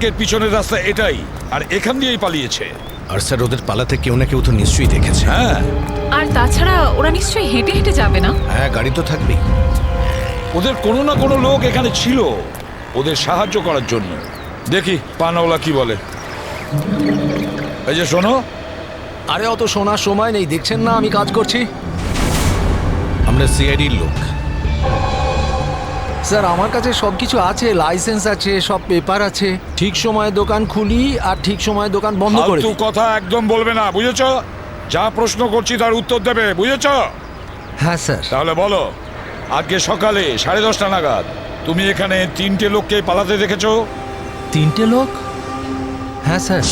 এর পিছনের রাস্তা এটাই, আর এখান দিয়েই পালিয়েছে। আর স্যার ওদের পালাতে কেউ না কেউ তো নিশ্চয়ই দেখেছে। হ্যাঁ, আর তাছাড়া ওরা নিশ্চয়ই হেঁটে হেঁটে যাবে না। হ্যাঁ, গাড়ি তো থাকবেই। ওদের কোনো না কোনো লোক এখানে ছিল ওদের সাহায্য করার জন্য। দেখি পানাওয়ালা কি বলে। এই যে শোনো, আরে অত শোনার সময় নেই, দেখছেন না আমি কাজ করছি। আমরা সিআইডির লোক। স্যার আমার কাছে সব কিছু আছে, লাইসেন্স আছে, সব পেপার আছে। ঠিক সময়ে দোকান খুলি আর ঠিক সময়ে দোকান বন্ধ করে ফালতু দিই। কথা একদম বলবে না, বুঝেছো? যা প্রশ্ন করছি তার উত্তর দেবে, বুঝেছো? হ্যাঁ স্যার। তাহলে বলো, আজকে সকালে 10:30 নাগাদ তুমি এখানে 3টে লোককে পালাতে দেখেছো? 3টে লোক? হ্যাঁ স্যার,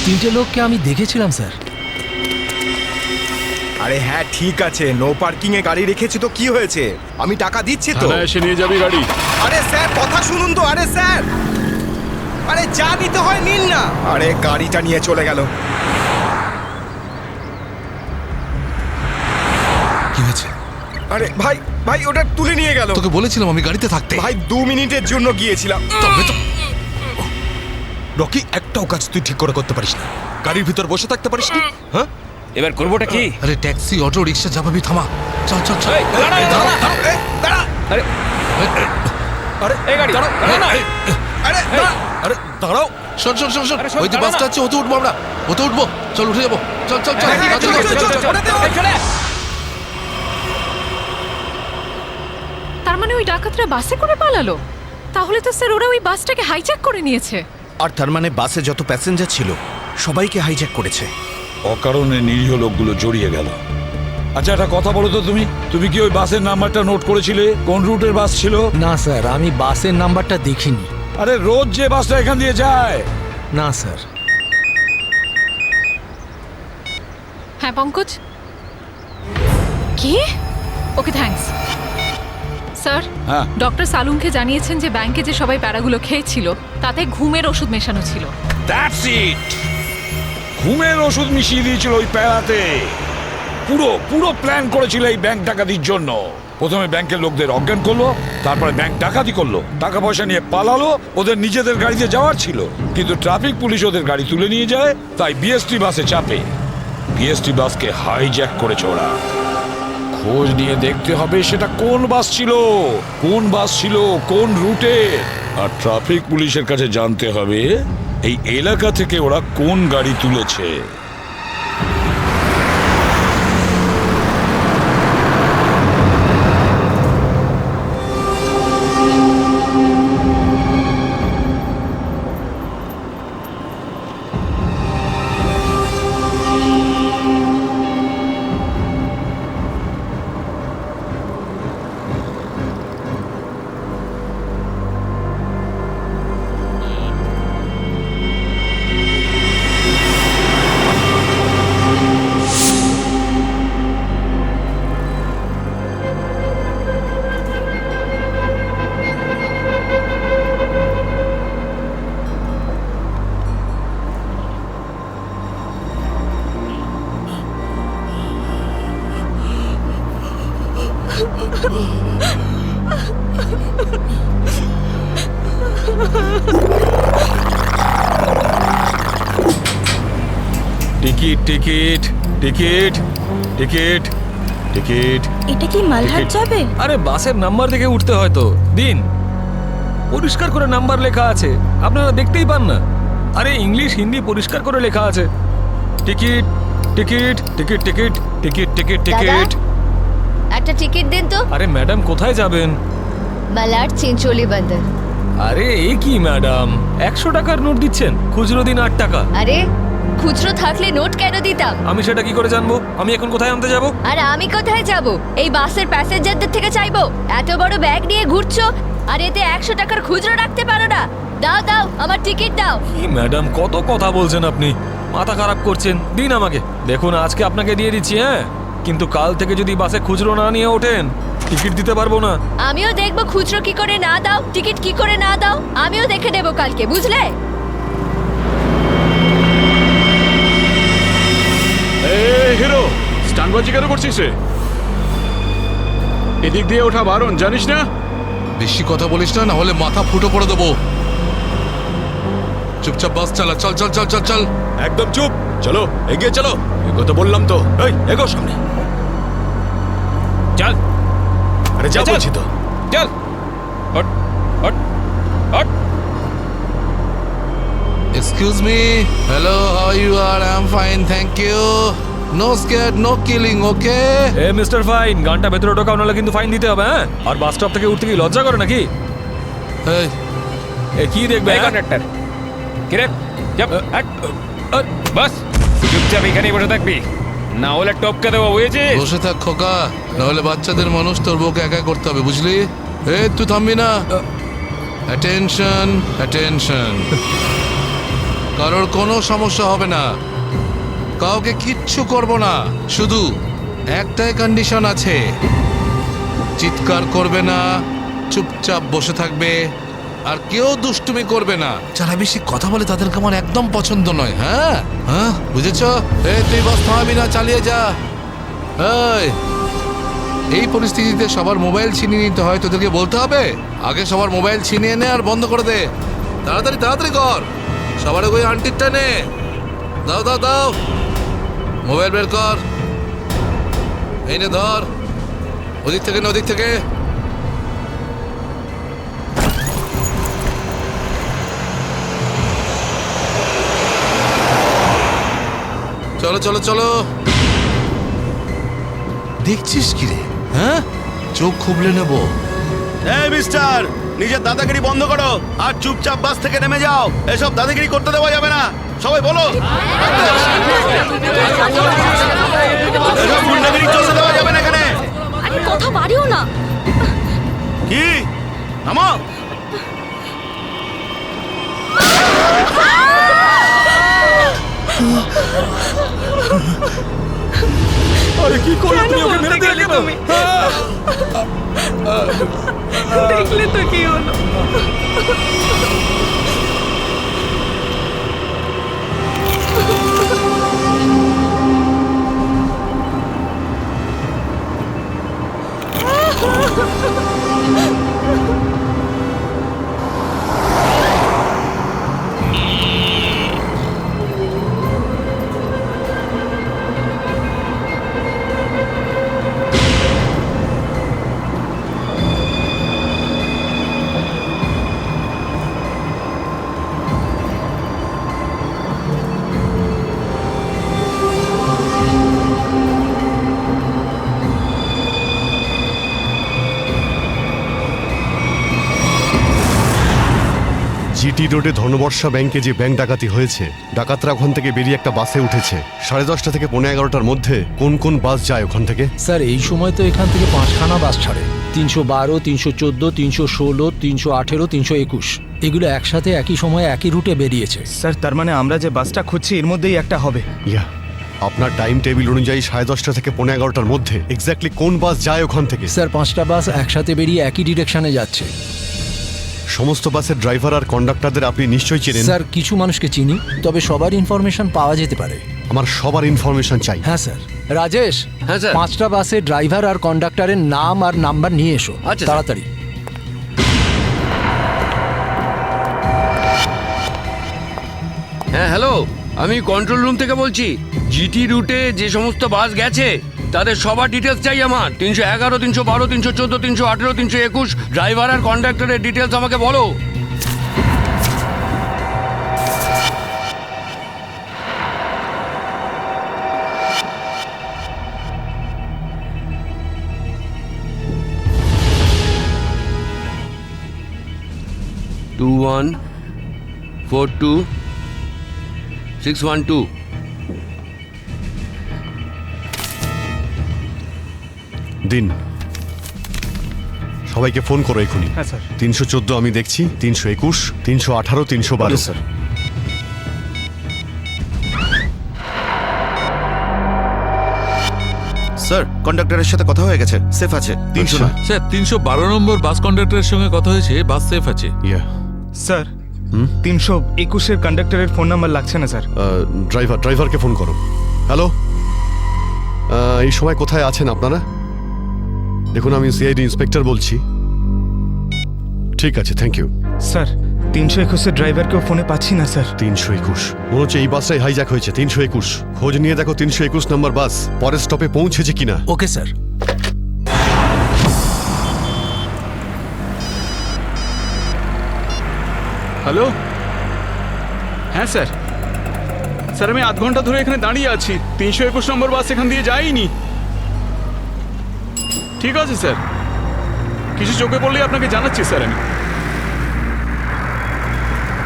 3টে লোককে আমি দেখেছিলাম স্যার। আরে হ্যাঁ ঠিক আছে, নো পার্কিং এ গাড়ি রেখেছি তো কি হয়েছে? আমি টাকা দিচ্ছি তো। এসে নিয়ে যাবি গাড়ি। আরে স্যার কথা শুনুন তো। আরে স্যার, আরে যা নিতে হয় নিন না। আরে গাড়িটা নিয়ে চলে গেল। কি হয়েছে? আরে ভাই ভাই ওটা তুলে নিয়ে গেল। তোকে বলেছিলাম আমি গাড়িতে থাকতে। ভাই 2 মিনিটের জন্য গিয়েছিলাম। তবে তো রকি, একটাও কাজ তুই ঠিক করে করতে পারিস না। গাড়ির ভিতর বসে থাকতে পারিস না? হ্যাঁ, এবার করবোটা কি? আরে ট্যাক্সি, অটো, রিক্সা যাবি, থামা। চল চল চল। আরে আরে এই গাড়ি দাঁড়াও। দাঁড়াও না। আরে আরে দাঁড়াও। শোন শোন শোন শোন, আরে শোন, ওই যে দাঁড়া বাসটা না। আছে, ওতে উঠবো আমরা। ওতে উঠবো, চল উঠে যাবো। চল চল চল। হ্যাঁ, তাড়াতাড়ি চল, কর। চল, চল, চল। এই চলে। তার মানে ওই ডাকাতরা বাসে করে পালালো? তাহলে তো স্যার ওরা ওই বাসটাকে হাইজ্যাক করে নিয়েছে। আর তার মানে বাসে যত প্যাসেঞ্জার ছিল সবাইকে হাইজ্যাক করেছে। অকারণে নিরীহ লোকগুলো জড়িয়ে গেল। আচ্ছা, একটা কথা বলো তো, তুমি কি ওই বাসের নাম্বারটা নোট করেছিলে? কোন রুটের বাস ছিল? না স্যার, আমি বাসের নাম্বারটা দেখিনি। আরে রোজ যে বাসটা এখান দিয়ে যায়। না স্যার। হ্যাঁ পঙ্কজ। কি? Okay thanks sir. হ্যাঁ। ডক্টর সালুনকে জানিয়েছেন যে ব্যাংকে যে সবাই প্যারাগুলো খেয়েছিল তাতে ঘুমের ওষুধ মেশানো ছিল। That's it. ঘুমের ওষুধ মিশিয়ে দিয়েছিল ওই প্যারাতে। পুরো পুরো প্ল্যান করেছিল এই ব্যাংক ডাকাতির জন্য। প্রথমে ব্যাংকের লোকদের অজ্ঞান করলো, তারপরে ব্যাংক ডাকাতি করলো, টাকা পয়সা নিয়ে পালালো। ওদের নিজেদের গাড়িতে যাওয়ার ছিল, কিন্তু ট্রাফিক পুলিশ ওদের গাড়ি তুলে নিয়ে যায়, তাই বিএসটি বাসে চাপে। বিএসটি বাসকে হাইজ্যাক করেছে ওরা। খোঁজ নিয়ে দেখতে হবে সেটা কোন বাস ছিল, কোন রুটে। আর ট্রাফিক পুলিশের কাছে জানতে হবে এই এলাকা থেকে ওরা কোন গাড়ি তুলেছে। Ticket ticket ticket ticket ticket. এটা কি মালহাট যাবে? আরে বাসের নাম্বার দেখে উঠতে হয় তো। দিন, পরিষ্কার করে নাম্বার লেখা আছে, আপনারা দেখতেই পান না? আরে ইংলিশ হিন্দি পরিষ্কার করে লেখা আছে। Ticket ticket ticket ticket ticket ticket ticket. একটা টিকিট দিন তো। আরে ম্যাডাম কোথায় যাবেন? মালাড চিঞ্চোলি বন্দর। আরে এ কি ম্যাডাম, 100 টাকার নোট দিচ্ছেন, খুচরো দিন 8 টাকা। আরে খুচরো থাকলে নোট কেন দিতাম? আমি সেটা কি করে জানবো? আমি এখন কোথায় আনতে যাব? আর আমি কোথায় যাব? এই বাসের প্যাসেঞ্জারদের থেকে চাইবো? এত বড় ব্যাগ নিয়ে ঘুরছো আর এতে 100 টাকার খুচরো রাখতে পারো না? দাও দাও, আমার টিকিট দাও। কি ম্যাডাম, কত কথা বলছেন আপনি, মাথা খারাপ করছেন। দিন আমাকে। দেখুন আজকে আপনাকে দিয়ে দিচ্ছি, হ্যাঁ, কিন্তু কাল থেকে যদি বাসে খুচরো না নিয়ে ওঠেন টিকিট দিতে পারবো না। আমিও দেখবো খুচরো কি করে না দাও, টিকিট কি করে না দাও, আমিও দেখে নেবো কালকে, বুঝলে? হিরো, স্টানবাজি কেন করছিস রে? এদিক দিয়ে ওঠা বারণ, জানিস না? বেশি কথা বলিস না, না হলে মাথা ফুটো করে দেবো। চুপচাপ বাস চালা, চল চল চল চল চল। একদম চুপ, চলো এগিয়ে চলো। এগো তো বললাম তো, এই এগো সামনে। চল আরে যা চল। বলছি তো। চল হট হট হট। Excuse me, hello, how you R? I am fine, thank you. No scare, no killing, okay? এ মিস্টার ফাইন, গানটা ভেতরে ঢোকাও, নাহলে কিন্তু ফাইন দিতে হবে। হ্যাঁ, আর বাস স্টপ থেকে উঠতে কি লজ্জা করে নাকি? এই এ কি দেখবে কন্ডাক্টর? কিরে চাপ হাট বাস, চুপচাপ এখানেই বসে থাকবি, না হলে টপকে দেবো, বুঝেছিস? বসে থাক খোকা, নাহলে বাচ্চাদের মানুষ তোর বউকে একা করতে হবে, বুঝলি? এই তুই থামবি না। অ্যাটেনশন অ্যাটেনশন, কারোর কোনো সমস্যা হবে না, কাউকে কিচ্ছু করব না, শুধু একটাই কন্ডিশন আছে, চিৎকার করবে না, চুপচাপ বসে থাকবে, আর কেউ দুষ্টুমি করবে না। যারা বেশি কথা বলে তাদেরকে আমার একদম পছন্দ নয়। হ্যাঁ হ্যাঁ, বুঝেছ? তুই বাস থামাবি না, চালিয়ে যা। এই পরিস্থিতিতে সবার মোবাইল ছিনিয়ে নিতে হয়, তোদেরকে বলতে হবে? আগে সবার মোবাইল ছিনিয়ে নে আর বন্ধ করে দে, তাড়াতাড়ি তাড়াতাড়ি কর। সবার ওই আন্টিরটা নে, দাও দাও দাও, মোবাইল বের কর, এই নে ধর, ওদিক থেকে না ওদিক থেকে। চলো চলো চলো। দেখছিস কি রে? হ্যাঁ, চোখ খুবলে নেব। এই মিস্টার, নিজের দাদাগিরি বন্ধ করো আর চুপচাপ বাস থেকে নেমে যাও। এসব দাদাগিরি করতে দেওয়া যাবে না, সবাই বলো। এসব গুন্ডাগিরি চলতে দেওয়া যাবে না এখানে। আরে কথা বাড়িও না। কি নামো। আরে কি করলে তুমি? ওকে মেরে দিলে কেন? দেখলে তো কি হলো? জিটি রোডে ধনবর্ষা ব্যাংকে যে ব্যাংক ডাকাতি হয়েছে, ডাকাতরা ওখান থেকে বেরিয়ে একটা বাসে উঠেছে 10:30 থেকে 11:30টার মধ্যে। কোন কোন বাস যায় ওখান থেকে? স্যার এই সময় তো এখান থেকে 5খানা বাস ছাড়ে, 312, 314, 316, 318, 321। এগুলো একসাথে একই সময়ে একই রুটে বেরিয়েছে। স্যার, তার মানে আমরা যে বাসটা খুঁজছি এর মধ্যেই একটা হবে। ইয়া, আপনার টাইম টেবিল অনুযায়ী 10:30 থেকে 11:30টার মধ্যে এক্স্যাক্টলি কোন বাস যায় ওখান থেকে? স্যার 5টা বাস একসাথে বেরিয়ে একই ডিরেকশনে যাচ্ছে। সমস্ত বাসের ড্রাইভার আর কন্ডাক্টরদের আপনি নিশ্চয়ই চেনেন। স্যার কিছু মানুষকে চিনি, তবে সবার ইনফরমেশন পাওয়া যেতে পারে। আমার সবার ইনফরমেশন চাই। হ্যাঁ স্যার। রাজেশ, হ্যাঁ স্যার। 5টা বাসের ড্রাইভার আর কন্ডাক্টরের নাম আর নাম্বার নিয়ে এসো আচ্ছা, স্যার। তাড়াতাড়ি। হ্যাঁ হ্যালো, আমি কন্ট্রোল রুম থেকে বলছি। জিটি রুটে যে সমস্ত বাস গেছে তাদের সবার ডিটেলস চাই আমার। 311, 312, 314, 318, 321 ড্রাইভার আর কন্ডাক্টরের ডিটেলস আমাকে বলো। টু 1 4 2 612। দিন, সবাইকে ফোন করো এখনই। হ্যাঁ স্যার। 314 আমি দেখছি, 321, 318, 312। স্যার। স্যার, কন্ডাক্টরের সাথে কথা হয়ে গেছে, সেফ আছে। 300 না। স্যার 312 নম্বর বাস কন্ডাক্টরের সঙ্গে কথা হয়েছে, বাস সেফ আছে। ইয়া, স্যার, 321-এর কন্ডাক্টরের ফোন নাম্বার লাগছে না স্যার। ড্রাইভারকে ফোন করো। হ্যালো, এই সময় কোথায় আছেন আপনারা? দেখুন, আমি সিআইডি ইন্সপেক্টর বলছি। ঠিক আছে, থ্যাংক ইউ। স্যার, 321 ড্রাইভারকেও ফোনে পাচ্ছি না স্যার। 321 মনে হচ্ছে এই বাসটাই হাইজ্যাক হয়েছে। 321 খোঁজ নিয়ে দেখো 321 নম্বর বাস পরের স্টপে পৌঁছেছে কিনা। Okay sir. হ্যালো, হ্যাঁ স্যার। স্যার আমি আধ ঘন্টা ধরে এখানে দাঁড়িয়ে আছি, 321 নম্বর বাস এখান দিয়ে যায়নি। ঠিক আছে স্যার, কিছু চোখে পড়লেই আপনাকে জানাচ্ছি স্যার আমি।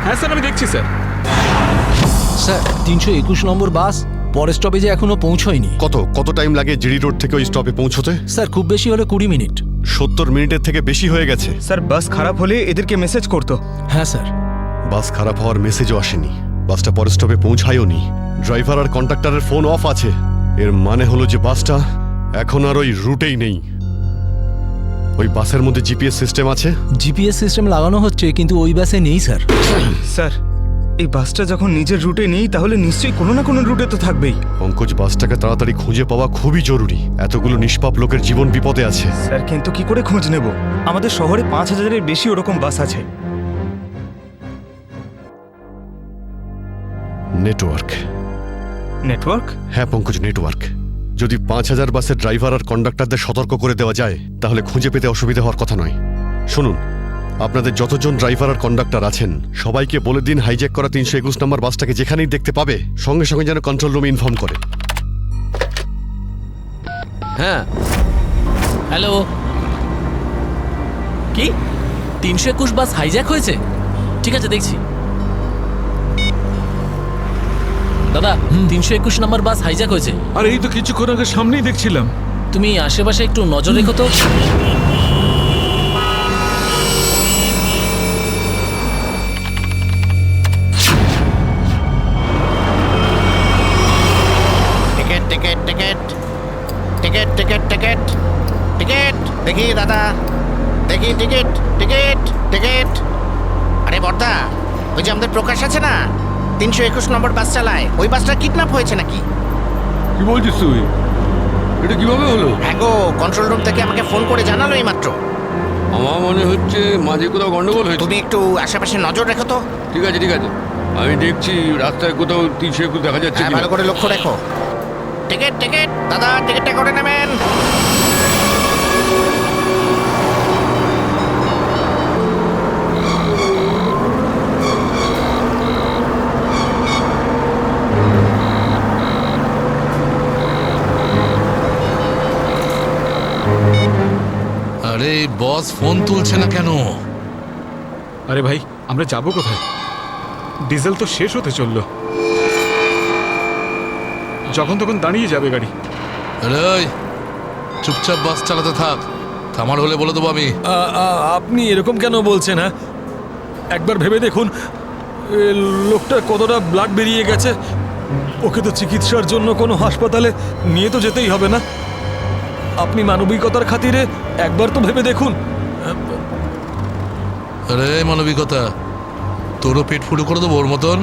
হ্যাঁ স্যার, আমি দেখছি স্যার। স্যার 321 নম্বর বাস পরের স্টপেজে এখনো পৌঁছয়নি। কত টাইম লাগে জিডি রোড থেকে ওই স্টপে পৌঁছতে? স্যার খুব বেশি হলে 20 মিনিট। 70 মিনিটের থেকে বেশি হয়ে গেছে। স্যার বাস খারাপ হলে এদেরকে মেসেজ করতো। হ্যাঁ স্যার। বাস খারাপ হওয়ার মেসেজও আসেনি, বাসটা পরের স্টপে পৌঁছায়ও নি। ড্রাইভার আর কন্ডাক্টরের ফোন অফ আছে। এর মানে হলো যে বাসটা এখন আর ওই রুটেই নেই। ওই বাসের মধ্যে জিপিএস সিস্টেম আছে? জিপিএস সিস্টেম লাগানো হচ্ছে কিন্তু ওই বাসে নেই স্যার। স্যার এই বাসটা যখন নিজের রুটে নেই তাহলে নিশ্চয়ই কোনো না কোনো রুটে তো থাকবেই। পঙ্কজ, বাসটাকে তাড়াতাড়ি খুঁজে পাওয়া খুবই জরুরি। এতগুলো নিষ্পাপ লোকের জীবন বিপদে আছে। স্যার কিন্তু কি করে খোঁজ নেব? আমাদের শহরে 5000-এর বেশি ওরকম বাস আছে। নেটওয়ার্ক। নেটওয়ার্ক? হ্যাঁ পঙ্কজ, নেটওয়ার্ক। যদি 5000 বাসের ড্রাইভার আর কন্ডাক্টরদের সতর্ক করে দেওয়া যায় তাহলে খুঁজে পেতে অসুবিধা হওয়ার কথা নয়। শুনুন, আপনাদের যতজন ড্রাইভার আর কন্ডাক্টর আছেন সবাইকে বলে দিন হাইজ্যাক করা 321 নম্বর বাসটাকে যেখানেই দেখতে পাবে সঙ্গে সঙ্গে যেন কন্ট্রোল রুমে ইনফর্ম করে। হ্যাঁ হ্যালো, কি 321 বাস হাইজ্যাক হয়েছে? ঠিক আছে দেখছি। দাদা 321 নম্বর বাস হাইজ্যাক হয়েছে। আর এই তো কিছুক্ষণ আগে সামনেই দেখছিলাম। তুমি আশেপাশে একটু নজর রেখো তো। Ticket ticket ticket ticket ticket ticket ticket দেখি দাদা, দেখি টিকিট টিকিট টিকিট। আরে বর্দা, ওই যে আমাদের প্রকাশ আছে না, 321 নম্বর বাস চালায়, ওই বাসটা কিডন্যাপ হয়েছে নাকি? কি বলছিস তুই? এটা কিভাবে হলো? হ্যাঁ গো, কন্ট্রোল রুম থেকে আমাকে ফোন করে জানালো এই মাত্র। আমার মনে হচ্ছে মাঝে কোথাও গন্ডগোল হয়েছে। তুমি একটু আশেপাশে নজর রেখো তো। ঠিক আছে ঠিক আছে, আমি দেখছি রাস্তায় কোথাও 321 দেখা যাচ্ছে হ্যাঁ, কিনা। ভালো করে লক্ষ্য রেখো। টিকিট টিকিট দাদা, টিকিটটা করে নেবেন। আরে বস ফোন তুলছে না কেন? আরে ভাই, আমরা যাবো কোথায়? ডিজেল তো শেষ হতে চললো, যখন তখন দাঁড়িয়ে যাবে গাড়ি। আরে ওই, চুপচাপ বাস চালাতে থাক, থামার হলে বলে দেবো আমি। আপনি এরকম কেন বলছেন? হ্যাঁ একবার ভেবে দেখুন, লোকটার কতটা ব্লাড বেরিয়ে গেছে। ওকে তো চিকিৎসার জন্য কোনো হাসপাতালে নিয়ে তো যেতেই হবে না? আপনি মানবিকতার খাতিরে একবার তো ভেবে দেখুন। আরে মানবিকতা, তোরও পেট ফুটো করে দেবো ওর মতন,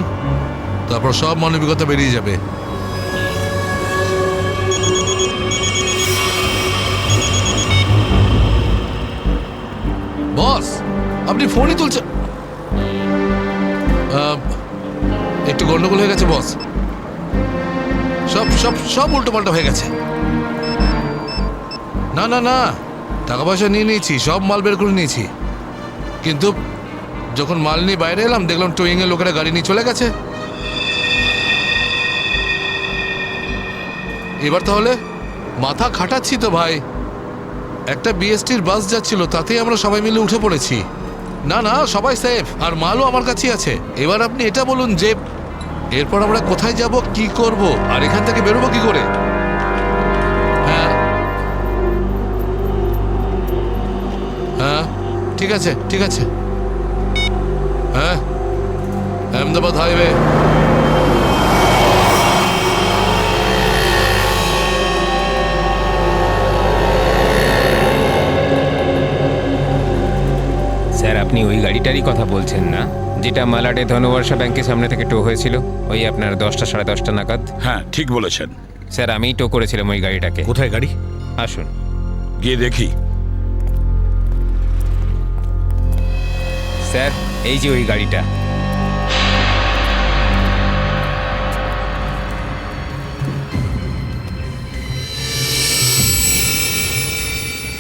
তারপর সব মানবিকতা বেরিয়ে যাবে। বস আপনি ফোনই তুলছেন? একটু গন্ডগোল হয়ে গেছে বস, সব সব সব উল্টো পাল্টা হয়ে গেছে। না না না, টাকা পয়সা নিয়ে নিয়েছি, সব মাল বের করে নিয়েছি, কিন্তু যখন মাল নিয়ে বাইরে এলাম দেখলাম টোয়িং এর লোকেরা গাড়ি নিয়ে চলে গেছে। এবার তাহলে মাথা খাটাচ্ছি তো ভাই। একটা বিএসটির বাস যাচ্ছিল, তাতেই আমরা সবাই মিলে উঠে পড়েছি। না না, সবাই সেফ, আর মালও আমার কাছেই আছে। এবার আপনি এটা বলুন যে এরপর আমরা কোথায় যাব, কি করব, আর এখান থেকে বেরোবো কি করে? হ্যাঁ হ্যাঁ, ঠিক আছে ঠিক আছে। হ্যাঁ, আহমেদাবাদ হাইওয়ে। স্যার আপনি ওই গাড়িটারই কথা বলছেন না, যেটা মালাডে ধনবর্ষা ব্যাংকের সামনে থেকে টো হয়েছিল ওই আপনার 10টা সাড়ে 10টা নাগাদ? হ্যাঁ ঠিক বলেছেন স্যার, আমিই টো করেছিলাম ওই গাড়িটাকে। কোথায় গাড়ি? আসুন গিয়ে দেখি। স্যার এই যে ওই গাড়িটা।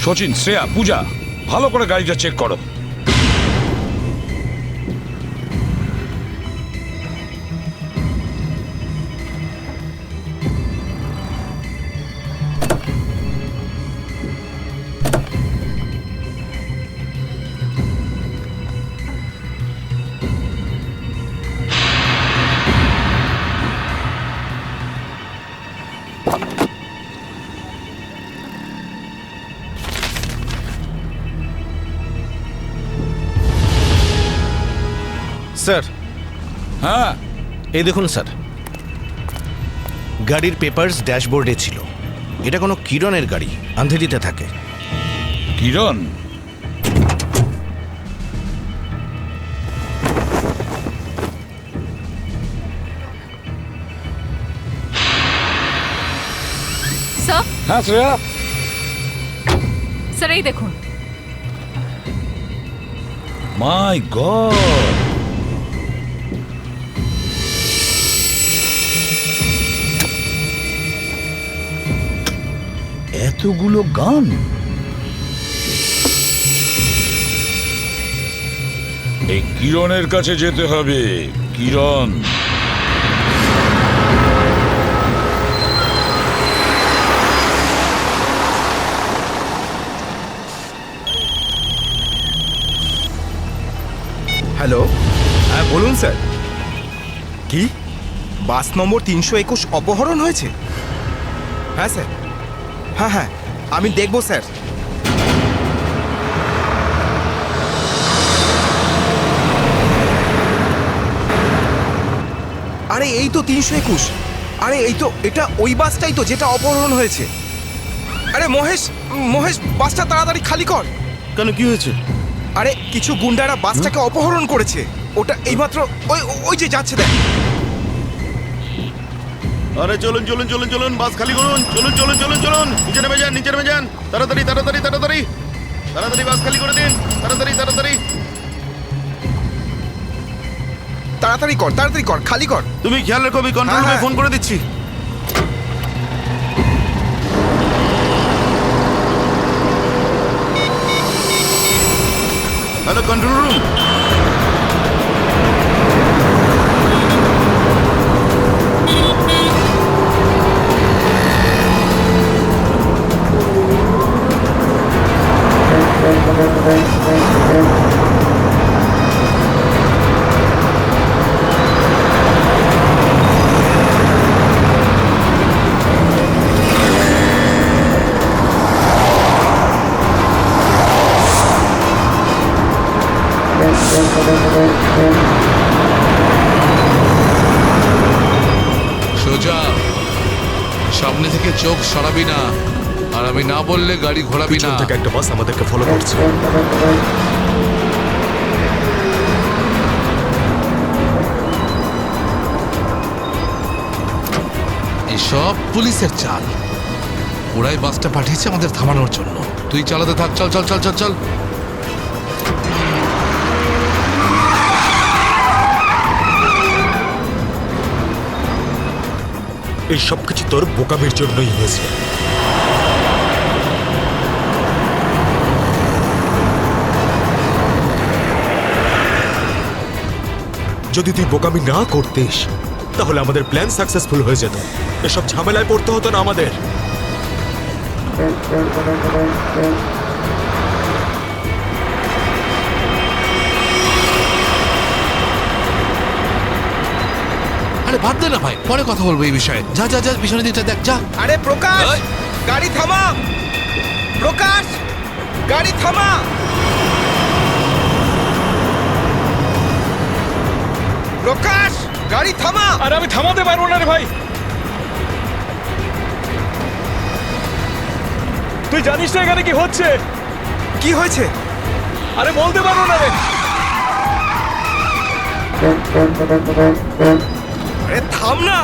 সচিন, শ্রেয়া, পূজা, ভালো করে গাড়িটা চেক করো। স্যার, হ্যাঁ এই দেখুন স্যার, গাড়ির পেপারস ড্যাশবোর্ডে ছিল। এটা কোনো কিরণের গাড়ি, আন্ধেরিতে থাকে। কিরণ? স্যার, হ্যাঁ শ্রেয়া, স্যার এই দেখুন। মাই গড, এতগুলো গান! এই কিরণের কাছে যেতে হবে। কিরণ, হ্যালো, হ্যাঁ বলুন স্যার। কি বাস নম্বর 321 অপহরণ হয়েছে? হ্যাঁ স্যার, হ্যাঁ হ্যাঁ আমি দেখব স্যার। আরে এই তো 321। আরে এই তো, এটা ওই বাসটাই তো যেটা অপহরণ হয়েছে। আরে মহেশ, মহেশ বাসটা তাড়াতাড়ি খালি কর। কেন, কি হয়েছে? আরে কিছু গুন্ডারা বাসটাকে অপহরণ করেছে। ওটা এইমাত্র ওই ওই যে যাচ্ছে দেখ। আরে চলুন চলুন চলুন চলুন, বাস খালি করুন। চলুন চলুন চলুন চলুন, নিচে নেমে যান, নিচে নেমে যান। তাড়াতাড়ি তাড়াতাড়ি তাড়াতাড়ি তাড়াতাড়ি বাস খালি করে দিন। তাড়াতাড়ি তাড়াতাড়ি তাড়াতাড়ি কর, তাড়াতাড়ি কর, খালি কর। তুমি খেয়াল রেখো, আমি কন্ট্রোল রুমে ফোন করে দিচ্ছি। Hello control room. সোজা সামনে থেকে চোখ সরাবি না, আর আমি না বললে গাড়ি ঘোরাবি না। থেকে একটা বাস আমাদেরকে ফলো করছে। এসব পুলিশের চাল। ওরাই বাসটা পাঠিয়েছে আমাদের থামানোর জন্য। তুই চালাতে থাক, চল চল চল চল চল। এই সবকিছু তোর বোকামির জন্যই হয়েছে। যদি তুই বোকামি না করতিস তাহলে আমাদের প্ল্যান সাকসেসফুল হয়ে যেত। এসব ঝামেলায় পড়তে হতো না আমাদের। আরে বাদ দে না ভাই, পরে কথা বলবো এই বিষয়ে। যা যা যা, পিছনের দিকটা দেখ, যা। আরে প্রকাশ, গাড়ি থামা। প্রকাশ, গাড়ি থামা। প্রকাশ, গাড়ি থামা। আরে আমি থামাতে পারবো না রে ভাই। তুই জানিস না এখানে কি হচ্ছে? কি হয়েছে? আরে বলতে পারবো না রে। আরে থাম না।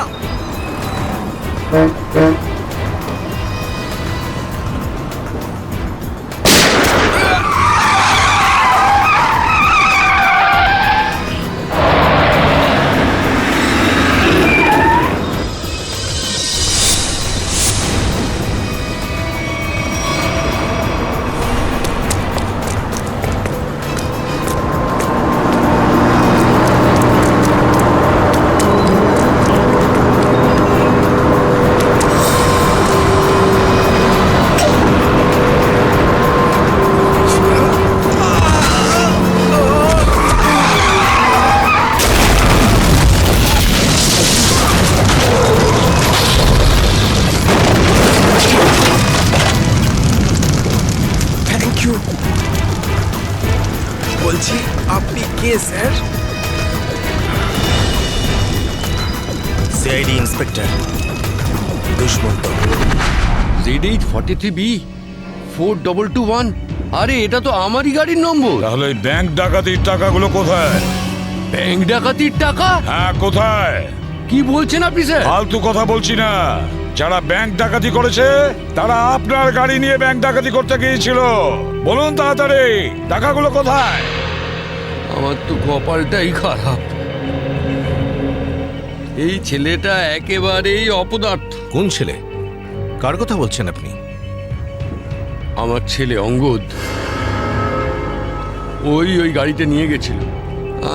CID inspector Dushmant. Z843B 4221। আরে এটা তো আমারই গাড়ির নম্বর। তাহলে এই ব্যাংক ডাকাতির টাকাগুলো কোথায়? ব্যাংক ডাকাতির টাকা? হ্যাঁ, কোথায়? কি বলছেন আপনি স্যার? ফালতু কথা বলছি না। যারা ব্যাংক ডাকাতি করেছে তারা আপনার গাড়ি নিয়ে ব্যাংক ডাকাতি করতে গিয়েছিল। বলুন তাড়াতাড়ি, টাকাগুলো কোথায়? আমার তো কপালটাই খারাপ। এই ছেলেটা একেবারেই অপদার্থ। কোন ছেলে? কার কথা বলছেন আপনি? আমার ছেলে অঙ্গদ। ওই গাড়িটা নিয়ে গেছিল।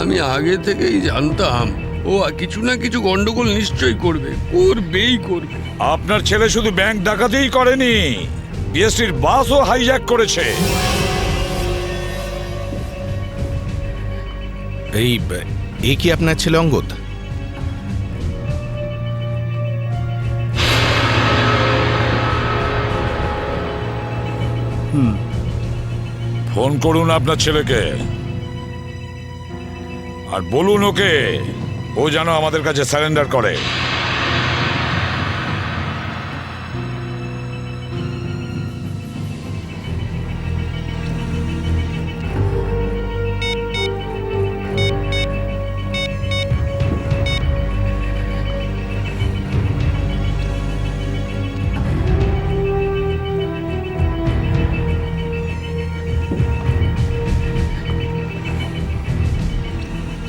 আমি আগে থেকেই জানতাম ও কিছু না কিছু গন্ডগোল নিশ্চয়ই করবেই করবে। আপনার ছেলে শুধু ব্যাংক ডাকাতিই করেনি, বিএসটির বাসও হাইজ্যাক করেছে। এই কি আপনার ছেলে অঙ্গদ? ফোন করুন আপনার ছেলেকে আর বলুন ওকে ও যেন আমাদের কাছে সারেন্ডার করে।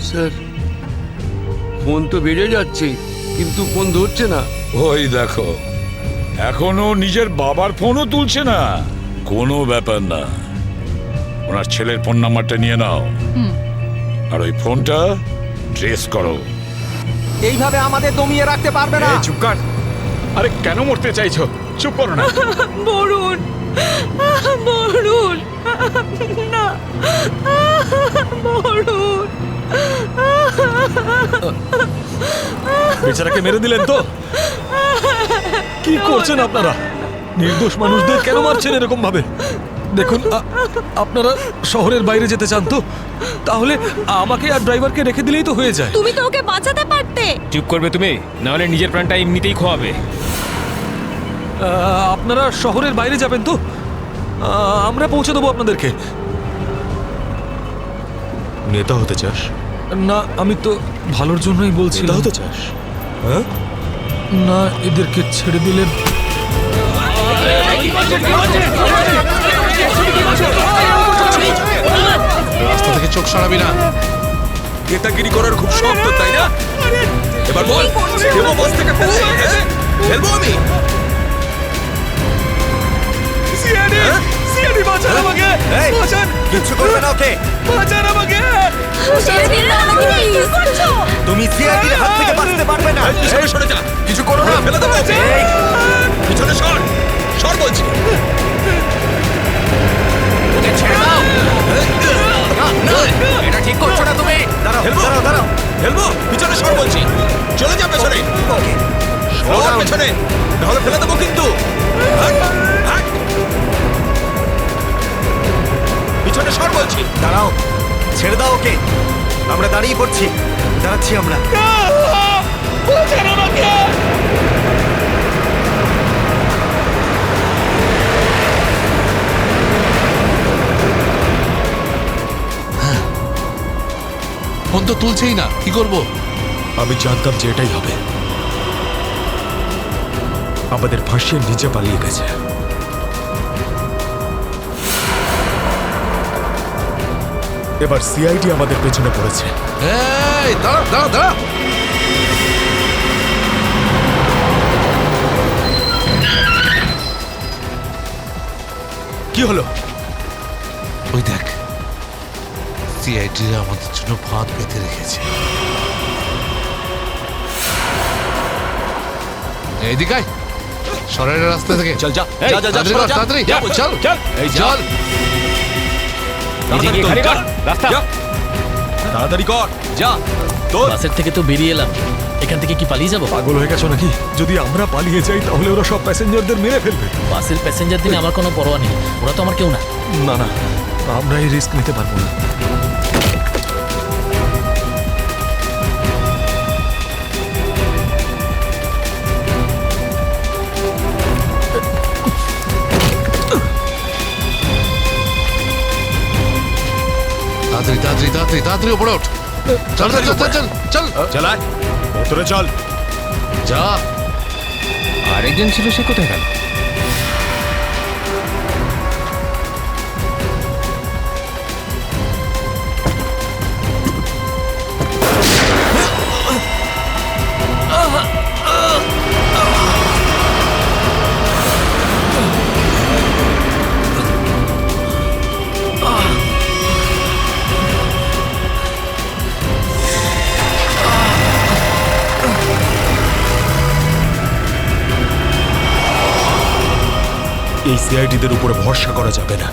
স্যার, ফোন তো বেড়ে যাচ্ছে কিন্তু ফোন ধরছে না। ওই দেখো, এখনো নিজের বাবার ফোনও তুলছে না। কোনো ব্যাপার না, ওনার ছেলের ফোন নাম্বারটা নিয়ে নাও আর ওই ফোনটা ট্রেস করো। এইভাবে আমাদের দমিয়ে রাখতে পারবে না। চুপ কর। আরে কেন মরতে চাইছো? চুপ করো না। বরুণ, বরুণ, না, বরুণ। বেচারাকে মেরে দিলেন তো? কি করছেন আপনারা? নির্দোষ মানুষদের কেন মারছেন এরকম ভাবে? দেখুন, আপনারা শহরের বাইরে যেতে চান তো তাহলে আমাকে আর ড্রাইভারকে রেখে দিলেই তো হয়ে যায়। তুমি তো ওকে বাঁচাতে পারতে। চুপ করবে তুমি, না হলে নিজের প্রাণটা এমনিতেই খোয়াবে। আপনারা শহরের বাইরে যাবেন তো? আমরা পৌঁছে দেবো আপনাদেরকে। নেতা হতে চাস? না, আমি তো ভালোর জন্যই বলছি। নেতা হতে চাস? হ্যাঁ, না, এদেরকে ছেড়ে দিলে রাস্তা থেকে চোখ সরাবি না। নেতাগিরি করার খুব শখ তো, তাই না? এবার বল, দেবো বাস থেকে ফেলতে? ফেলবো আমি? বাঁচান আমাকে! বাঁচান! কিচ্ছু করবে না ওকে। বাঁচান আমাকে! তুমি সিআইডির হাত থেকে বাঁচতে পারবে না। পিছনে সরে যা, কিছু করো না, ফেলে দেবো। পিছনে সর, সর বলছি। ওকে ছেড়ে দাও। না, এটা ঠিক করছো না তুমি। দাঁড়াও, ফেলবো, দাঁড়াও, দাঁড়াও। ফেলবো, পিছনে সর বলছি। চলে যা পেছনে, সর পেছনে, নাহলে ফেলে দেবো কিন্তু। হাট, হাট। পিছনে সর বলছি। দাঁড়াও, ছেড়ে দাও ওকে। আমরা দাঁড়িয়ে পড়ছি, দাঁড়াচ্ছি আমরা। ফোন তো তুলছেই না, কি করবো? আমি জানতাম যে এটাই হবে। আমাদের ফাঁসিয়ে নিচে পালিয়ে গেছে। এবার সিআইডি আমাদের পেছনে পড়েছে। এই দাঁড়া দাঁড়া দাঁড়া। কি হলো? ওই দেখ, সিআইডিরা আমাদের জন্য ফাঁদ পেতে রেখেছে। এইদিকে আয়, সরের রাস্তা থেকে। চল যা, যা, যা, যা, তাড়াতাড়ি কর, তাড়াতাড়ি চল চল। এই চল। তাড়াতাড়ি কর, যা। তোর বাসের থেকে তো বেরিয়ে এলাম, এখান থেকে কি পালিয়ে যাবো? পাগল হয়ে গেছো নাকি? যদি আমরা পালিয়ে যাই তাহলে ওরা সব প্যাসেঞ্জারদের মেরে ফেলবে। বাসের প্যাসেঞ্জার দিনে আমার কোনো পরোয়া নেই, ওরা তো আমার কেউ না। না না, আমরা এই রিস্ক নিতে পারবো না। তাড়াতাড়ি উপরে ওঠ চল চল চল চল চল চালায় ভেতরে চল। যা। আরেকজন ছিল, সে কোথায় গেল? এই সিআইডিদের উপরে ভরসা করা যাবে না,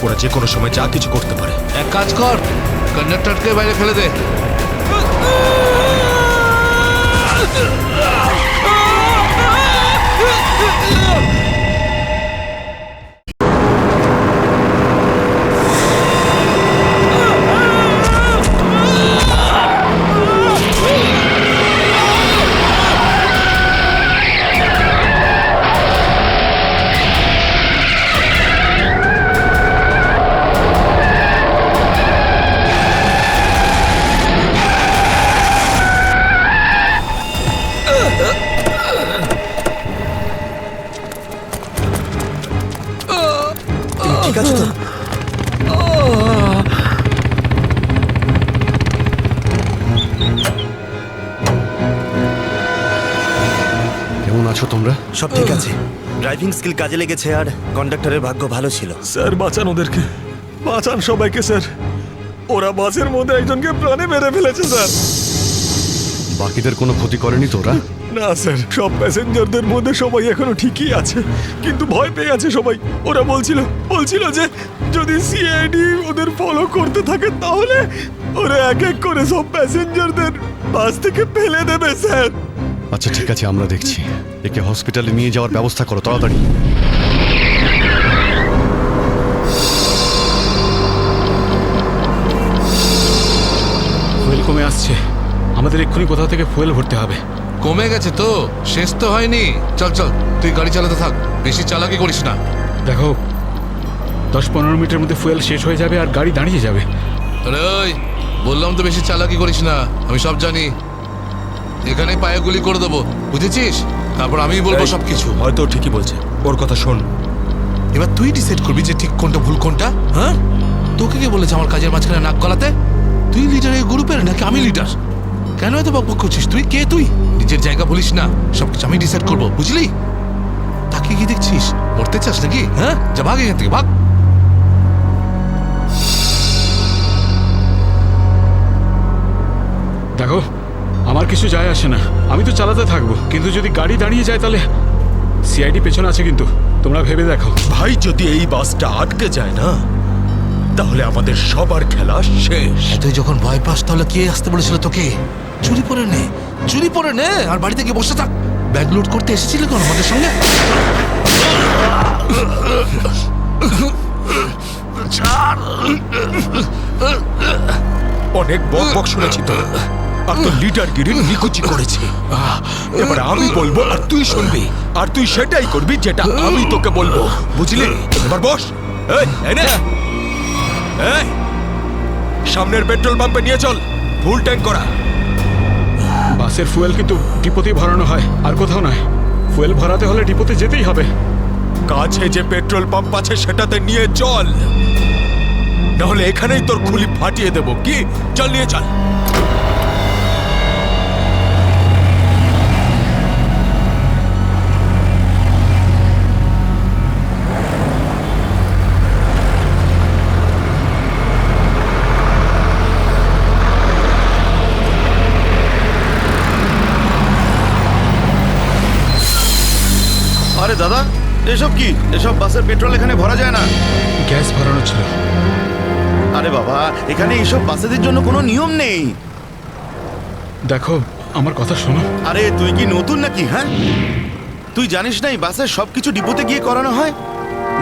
ওরা যে কোনো সময় যা কিছু করতে পারে। এক কাজ কর, কন্ডাক্টরকে বাইরে ফেলে দে। ঠিক আছে তো? কেমন আছো তোমরা? সব ঠিক আছে, ড্রাইভিং স্কিল কাজে লেগেছে আর কন্ডাক্টরের ভাগ্য ভালো ছিল। স্যার বাঁচান ওদেরকে, বাঁচান সবাইকে স্যার। ওরা বাসের মধ্যে একজনকে প্রাণে মেরে ফেলেছে স্যার। বাকিদের কোনো ক্ষতি করেনি তো ওরা? না স্যার, সব প্যাসেঞ্জারদের মধ্যে সবাই এখনো ঠিকই আছে, কিন্তু ভয় পেয়ে আছে সবাই। ওরা বলছিল যে যদি সিআইডি ওদের ফলো করতে থাকে তাহলে ওরা এক এক করে সব প্যাসেঞ্জারদের বাস থেকে ফেলে দেবে স্যার। আচ্ছা ঠিক আছে, আমরা দেখছি। একে হসপিটালে নিয়ে যাওয়ার ব্যবস্থা করো তাড়াতাড়ি। ফুয়েল কমে আসছে, আমাদের এক্ষুনি কোথাও থেকে ফুয়েল ভরতে হবে। কমে গেছে তো, শেষ তো হয়নি। চল চল, তুই গাড়ি চালাতে থাক, বেশি চালাকি করিস না। দেখো 10-15 মিনিটের মধ্যে ফুয়েল শেষ হয়ে যাবে আর গাড়ি দাঁড়িয়ে যাবে। আরে ওই, বললাম তো বেশি চালাকি করিস না, আমি সব জানি। এখানে পায়ে গুলি করে দেবো, বুঝেছিস? তারপর আমি বলবো সবকিছু। হয়তো ঠিকই বলছে, ওর কথা শোন। এবার তুই ডিসাইড করবি যে ঠিক কোনটা ভুল কোনটা। হ্যাঁ, তোকে কে বলেছে আমার কাজের মাঝখানে নাক গলাতে? তুই লিডার এই গ্রুপের নাকি আমি লিডার? কেন এত বকবক করছিস? তুই কে? তুই নিজের জায়গা বলিস না, সবকিছু আমি ডিসাইড করবো, বুঝলি? তাকে কি দেখছিস? মরতে চাস নাকি? হ্যাঁ, যা ভাগ এখান থেকে, ভাগ। দেখো আমার কিছু যায় আসে না, আমি তো চালাতে থাকবো, কিন্তু যদি গাড়ি দাঁড়িয়ে যায় তাহলে সিআইডি পেছনে আছে, কিন্তু তোমরা ভেবে দেখো। ভাই, যদি এই বাসটা আটকে যায় না তাহলে আমাদের সবার খেলা শেষ। তুই যখন ভয় পাস তাহলে কে আসতে বলেছিল তোকে? চুরি পরে নে, চুরি পরে নে, আর বাড়িতে গিয়ে বসে থাক। ব্যাগ লোড করতে এসেছিলে কেন আমাদের সঙ্গে? অনেক বক শুনেছি তো, আর তো লিডারগিরি নিকুচি করেছি। এবার আমি বলবো আর তুই শুনবি, আর তুই সেটাই করবি যেটা আমি তোকে বলবো, বুঝলি? এবার বস। এই নে, এই সামনের পেট্রোল পাম্পে নিয়ে চল, ফুল ট্যাঙ্ক করা। বাসের ফুয়েল কিন্তু ডিপোতেই ভরানো হয়, আর কোথাও নয়। ফুয়েল ভরাতে হলে ডিপোতে যেতেই হবে। কাছে যে পেট্রোল পাম্প আছে সেটাতে নিয়ে চল, নাহলে এখানেই তোর খুলি ফাটিয়ে দেবো। কি? চল নিয়ে চল। আরে দাদা, এসব কি? এসব বাসের পেট্রোল এখানে ভরা যায় না। গ্যাস ভরানো ছিল। আরে বাবা, এখানে এইসব বাসেদের জন্য কোনো নিয়ম নেই। দেখো আমার কথা শোনো। আরে তুই কি নতুন নাকি? হ্যাঁ, তুই জানিস না এই বাসের সবকিছু ডিপোতে গিয়ে করানো হয়,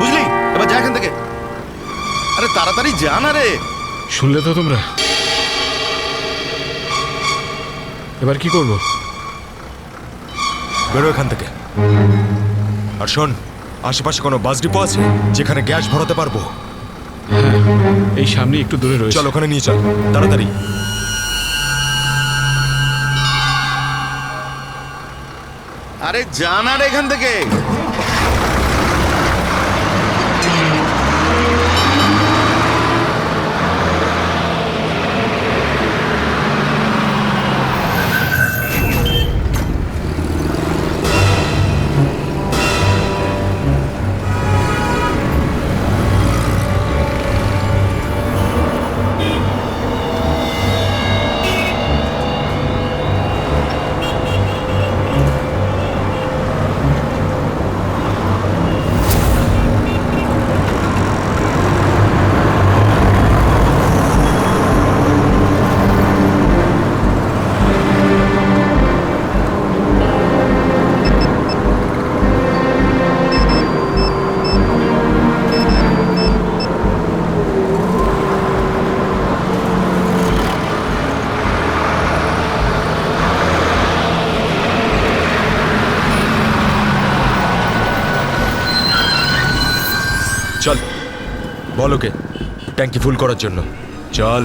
বুঝলি? এবার যা এখান থেকে, আরে তাড়াতাড়ি যা না রে। শুনলে তো তোমরা? এবার কি করব? বেরো এখান থেকে। আর শোন, আশেপাশে কোনো বাস ডিপো আছে যেখানে গ্যাস ভরাতে পারবো? এই সামনে একটু দূরে রয়েছে। চল ওখানে নিয়ে চল তাড়াতাড়ি। আরে জান আর এখান থেকে। চল বল ওকে ট্যাঙ্কি ফুল করার জন্য। চল।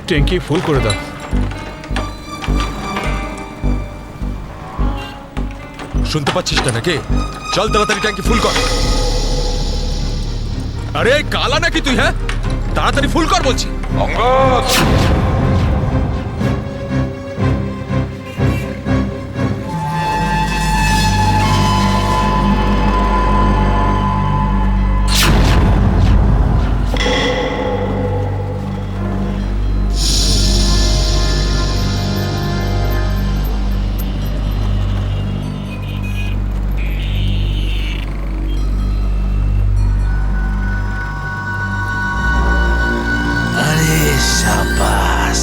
ট্যাঙ্কি ফুল করে দাও। শুনতে পাচ্ছিস না নাকি? চল তাড়াতাড়ি ট্যাঙ্কি ফুল কর। আরে কালা নাকি তুই? হ্যাঁ তাড়াতাড়ি ফুল কর বলছি। অঙ্গদ সাবাস,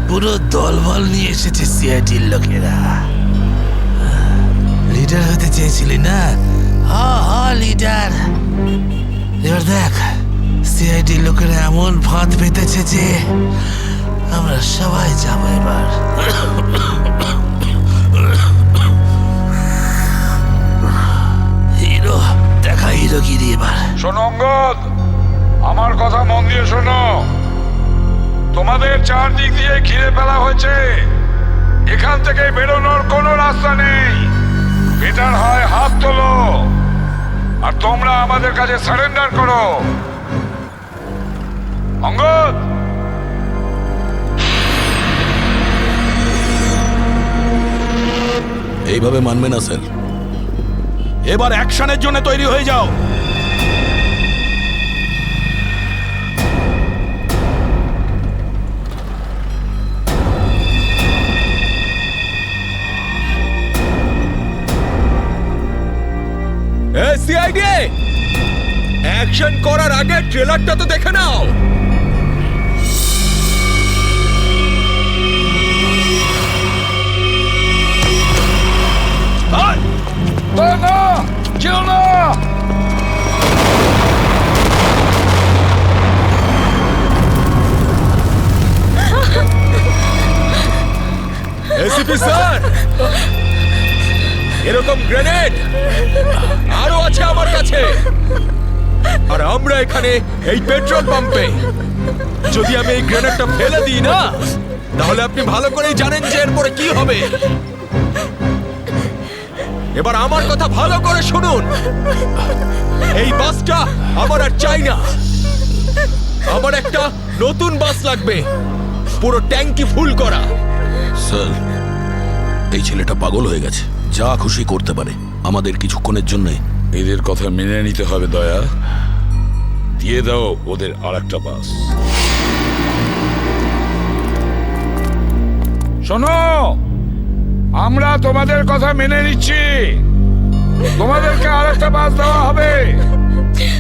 পুরো দলবল নিয়ে এসেছে সিআইডির লোকেরা। লিডার হতে চেয়েছিলি না? লিডার। এবার দেখ সিআইডির লোকেরা এমন ফাঁদ পেতেছে যে আমরা সবাই যাবো এবার। হিরো দেখা হিরোগিরি এবার। শোনো অঙ্গদ, আমার কথা মন দিয়ে শোনো। তোমাদের চারদিক দিয়ে ঘিরে ফেলা হয়েছে। এখান থেকে বেরোনোর কোনো রাস্তা নেই। বেটার হয় হাত তোলো আর তোমরা আমাদের কাছে সারেন্ডার করো। অঙ্গদ এইভাবে মানবে না স্যার। এবার অ্যাকশনের জন্য তৈরি হয়ে যাও। সিআইডি অ্যাকশন করার আগে ট্রেলারটা তো দেখে নাও। এসিপি স্যার, এরকম গ্রেনেড আরো আছে আমার কাছে। আর আমরা এখানে এই পেট্রোল পাম্পে যদি আমি এই গ্রেনেডটা ফেলে দিই না, তাহলে আপনি ভালো করেই জানেন যে এরপরে কি হবে। এবার আমার কথা ভালো করে শুনুন। এই বাসটা আমার আর চাই না। আমার একটা নতুন বাস লাগবে, পুরো ট্যাঙ্কি ফুল করা। স্যার, এই ছেলেটা পাগল হয়ে গেছে, যা খুশি করতে পারে আমাদের কিছুক্ষণের জন্য। এদের কথা মেনে নিতে হবে দয়া। দিয়ে দাও ওদের আর একটা বাস। শোনো, আমরা তোমাদের কথা মেনে নিচ্ছি। তোমাদেরকে আর একটা বাস দেওয়া হবে,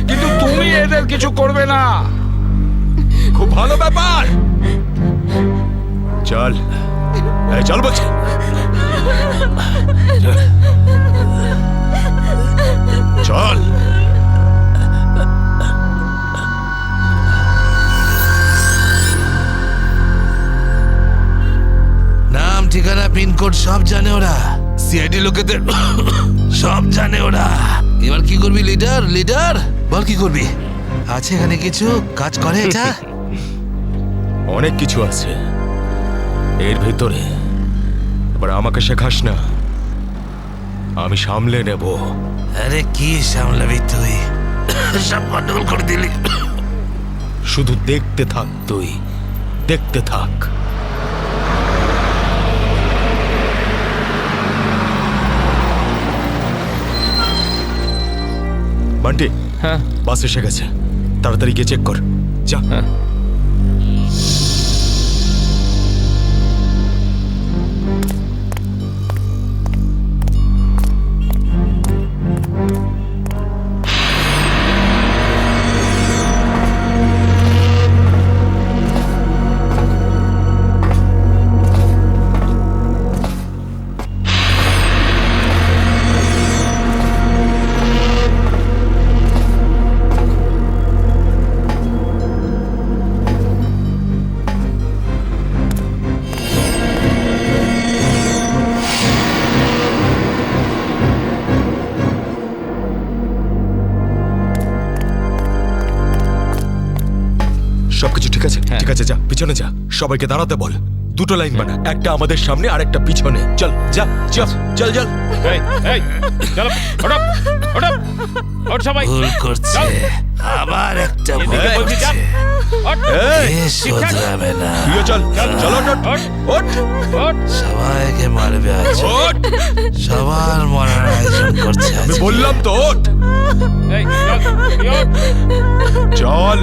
কিন্তু তুমি এদের কিছু করবে না। খুব ভালো ব্যাপার। চল চল বলছি। চল। নাম ঠিকানা পিনকোড সব জানে ওরা। সিআইডি লোকেদের সব জানে ওরা। এবার কি করবি লিডার? লিডার বল কি করবি? আছে এখানে কিছু কাজ করে এটা? অনেক কিছু আছে এর ভেতরে। এবার আমাকে শেখাস না, আমি সামলে নেব। আরে কি সামলাবি তুই? সব গন্ডগোল করে দিলি। শুধু দেখতে থাক, তুই দেখতে থাক। বান্টি, হ্যাঁ বাস এসে গেছে, তাড়াতাড়ি গিয়ে চেক কর, যা। সবকিছু ঠিক আছে? ঠিক আছে, যা পিছনে যা, সবাইকে দাঁড়াতে বল। দুটো লাইন বানা, একটা আমাদের সামনে আর একটা পিছনে। চল যা, চল চল চল। চলো ওঠো, ওঠো, ওঠ সবাই। ভুল করছে, আবার একটা ভুল করছে। এ শোধরাবে না। তুইও চল, চল ওঠ, ওঠ, ওঠ। সবাইকে মারবে আজ, সবার মরার আয়োজন করছে আজ। আমি বললাম তো ওঠ। চল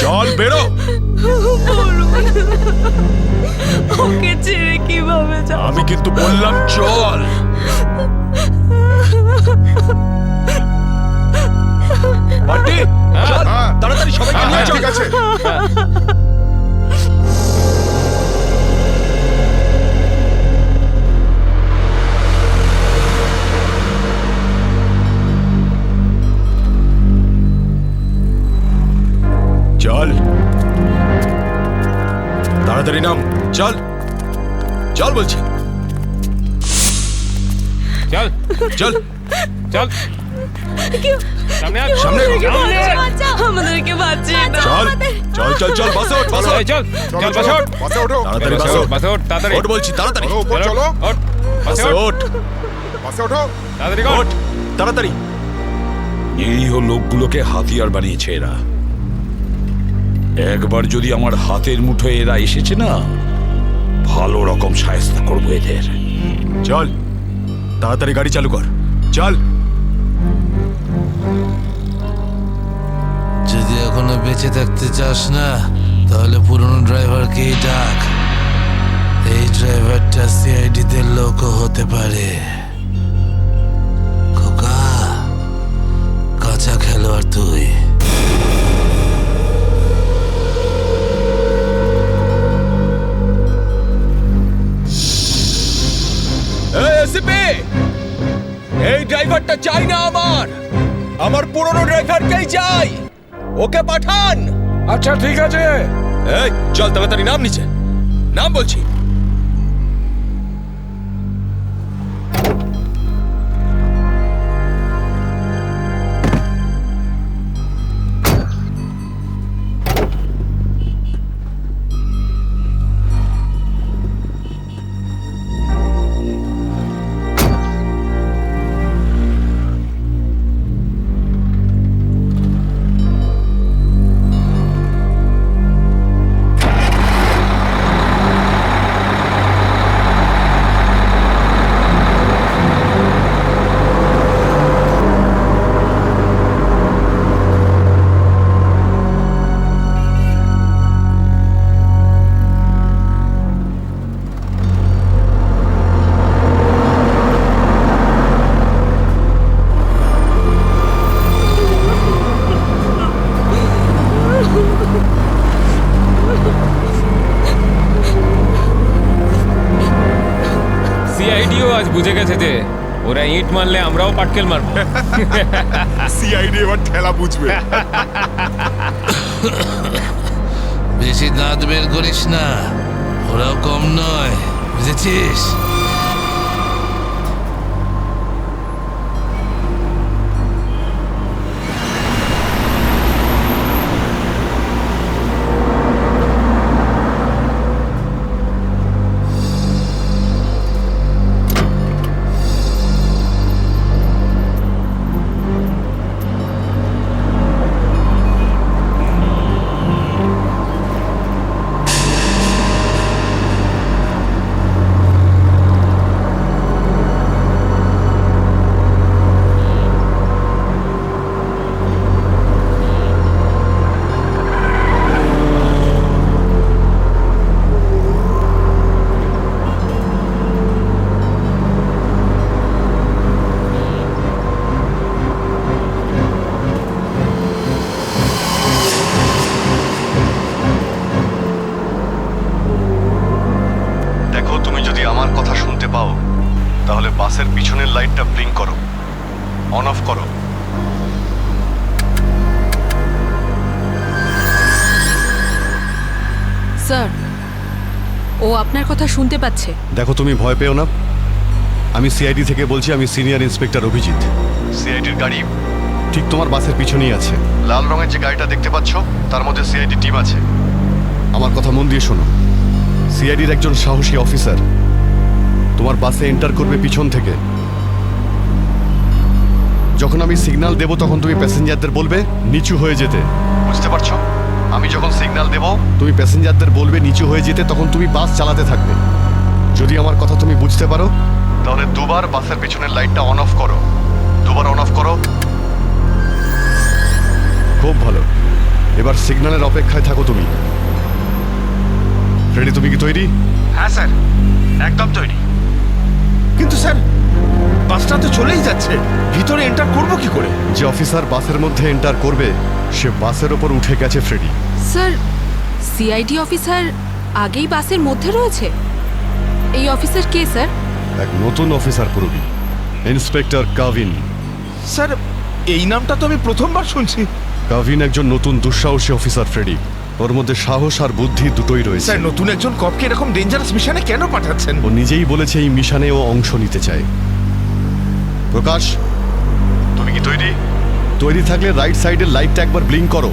চল, বেরো। ওকে ছেড়ে কিভাবে যাব? আমি কিন্তু বললাম চল। বান্টি, চল তাড়াতাড়ি, সবাইকে নিয়ে চল। ঠিক আছে। চল তাড়াতাড়ি নাম, চল চল বলছি। চল চল চল সামনে আয়, সামনে আমাদেরকে বাঁচিয়ে দাও। চল চল চল চল, বাসে ওঠ, বাসে ওঠ। চল চল বাসে ওঠ, বাসে ওঠো, তাড়াতাড়ি বাসে ওঠ, বাসে ওঠ, তাড়াতাড়ি ওঠ বলছি, তাড়াতাড়ি চলো ওঠ, বাসে বাসে ওঠ, ওঠ, বাসে ওঠো, তাড়াতাড়ি ওঠ, ওঠ। তাড়াতাড়ি। নিরীহ লোকগুলোকে হাতিয়ার বানিয়েছে এরা। একবার যদি আমার হাতের মুঠোয় এরা এসেছে না, ভালো রকম শায়েস্তা করবো এদের। চল তাড়াতাড়ি গাড়ি চালু কর, চল। যদি এখনো বেঁচে থাকতে চাস না, তাহলে পুরনো ড্রাইভারকেই ডাক। এই ড্রাইভারটা সিআইডি তে লোকও হতে পারে। খোকা, কাঁচা খেলোয়াড় তুই। এই ড্রাইভারটা চাই না আমার পুরনো ড্রাইভারকেই চাই, ওকে পাঠান। আচ্ছা ঠিক আছে। এই চল তাড়াতাড়ি নাম, নিচে নাম বলছি। সিআইডিও আজ বুঝে গেছে যে ওরা ইট মারলে আমরাও পাটকেল মারবো। সিআইডি এবার ঠেলা বুঝবে। বেশি দাঁত বের করিস না, ওরাও কম নয়, বুঝেছিস? বাসের পিছনের লাইটটা ব্লিঙ্ক করো, অন অফ করো। স্যার, ও আপনার কথা শুনতে পাচ্ছে। দেখো, তুমি ভয় পেও না। আমি সিআইডি থেকে বলছি, আমি সিনিয়র ইন্সপেক্টর অভিজিৎ। সিআইডির গাড়ি ঠিক তোমার বাসের পিছনেই আছে। লাল রঙের যে গাড়িটা দেখতে পাচ্ছ, তার মধ্যে সিআইডি টিম আছে। আমার কথা মন দিয়ে শোনো। সিআইডির একজন সাহসী অফিসার তোমার বাসে এন্টার করবে পিছন থেকে। যখন আমি সিগন্যাল দেব তখন তুমি প্যাসেঞ্জারদের বলবে নিচু হয়ে যেতে। বুঝতে পারছো? আমি যখন সিগন্যাল দেব তুমি প্যাসেঞ্জারদের বলবে নিচু হয়ে যেতে, তখন তুমি বাস চালাতে থাকবে। যদি আমার কথা তুমি বুঝতে পারো তাহলে দুবার বাসের পেছনের লাইটটা অন অফ করো। দুবার অন অফ করো। খুব ভালো। এবার সিগন্যালের অপেক্ষায় থাকো তুমি। ফ্রেডি, তুমি কি তৈরি? হ্যাঁ স্যার, একদম তৈরি। কিন্তু স্যার, বাসটা তো চলেই যাচ্ছে, ভিতরে এন্টার করব কি করে? যে অফিসার বাসের মধ্যে এন্টার করবে সে বাসের ওপর উঠে গেছে ফ্রেডি। স্যার, সিআইডি অফিসার আগেই বাসের মধ্যে রয়েছে। এই অফিসার কে স্যার? এক নতুন অফিসার পুরবি, ইন্সপেক্টর কাভিন। স্যার, এই নামটা তো আমি প্রথমবার শুনছি। কাভিন একজন নতুন দুঃসাহসী অফিসার ফ্রেডি। ওর মধ্যে সাহস আর বুদ্ধি দুটোই রয়েছে। স্যার, নতুন একজন কপকে এরকম ডেঞ্জারাস মিশনে কেন পাঠাচ্ছেন? ও নিজেই বলেছে এই মিশনে ও অংশ নিতে চায়। প্রকাশ, তুমি কি তৈরি? তৈরি থাকলে রাইট সাইডের লাইটটা একবার ব্লিঙ্ক করো।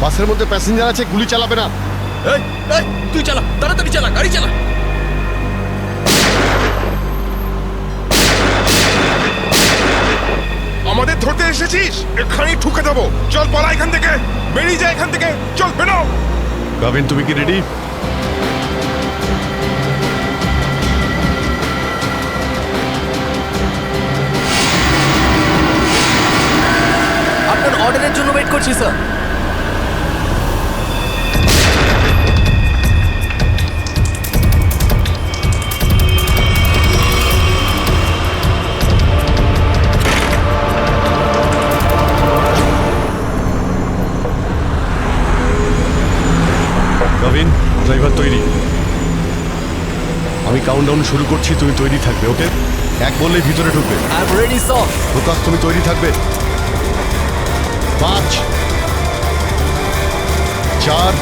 বাসের মধ্যে প্যাসেঞ্জার আছে, গুলি চালাবে না। এই এই তুই চালা, তাড়াতাড়ি চালা, গাড়ি চালা। আমাদের ধরতে এসেছিস? এখানেই ঠুকে দেবো। চল পালা এখান থেকে, বেরিয়ে যা এখান থেকে, চল বেরো। কাভিন, তুমি কি রেডি? আপনার অর্ডারের জন্য ওয়েট করছি স্যার। কাভিন, ড্রাইভার তৈরি। আমি কাউন্টডাউন শুরু করছি, তুমি তৈরি থাকবে। ওকে? এক বললেই ভিতরে ঢুকবে। I am ready sir. Prakash, তুমি তৈরি থাকবে। 5 4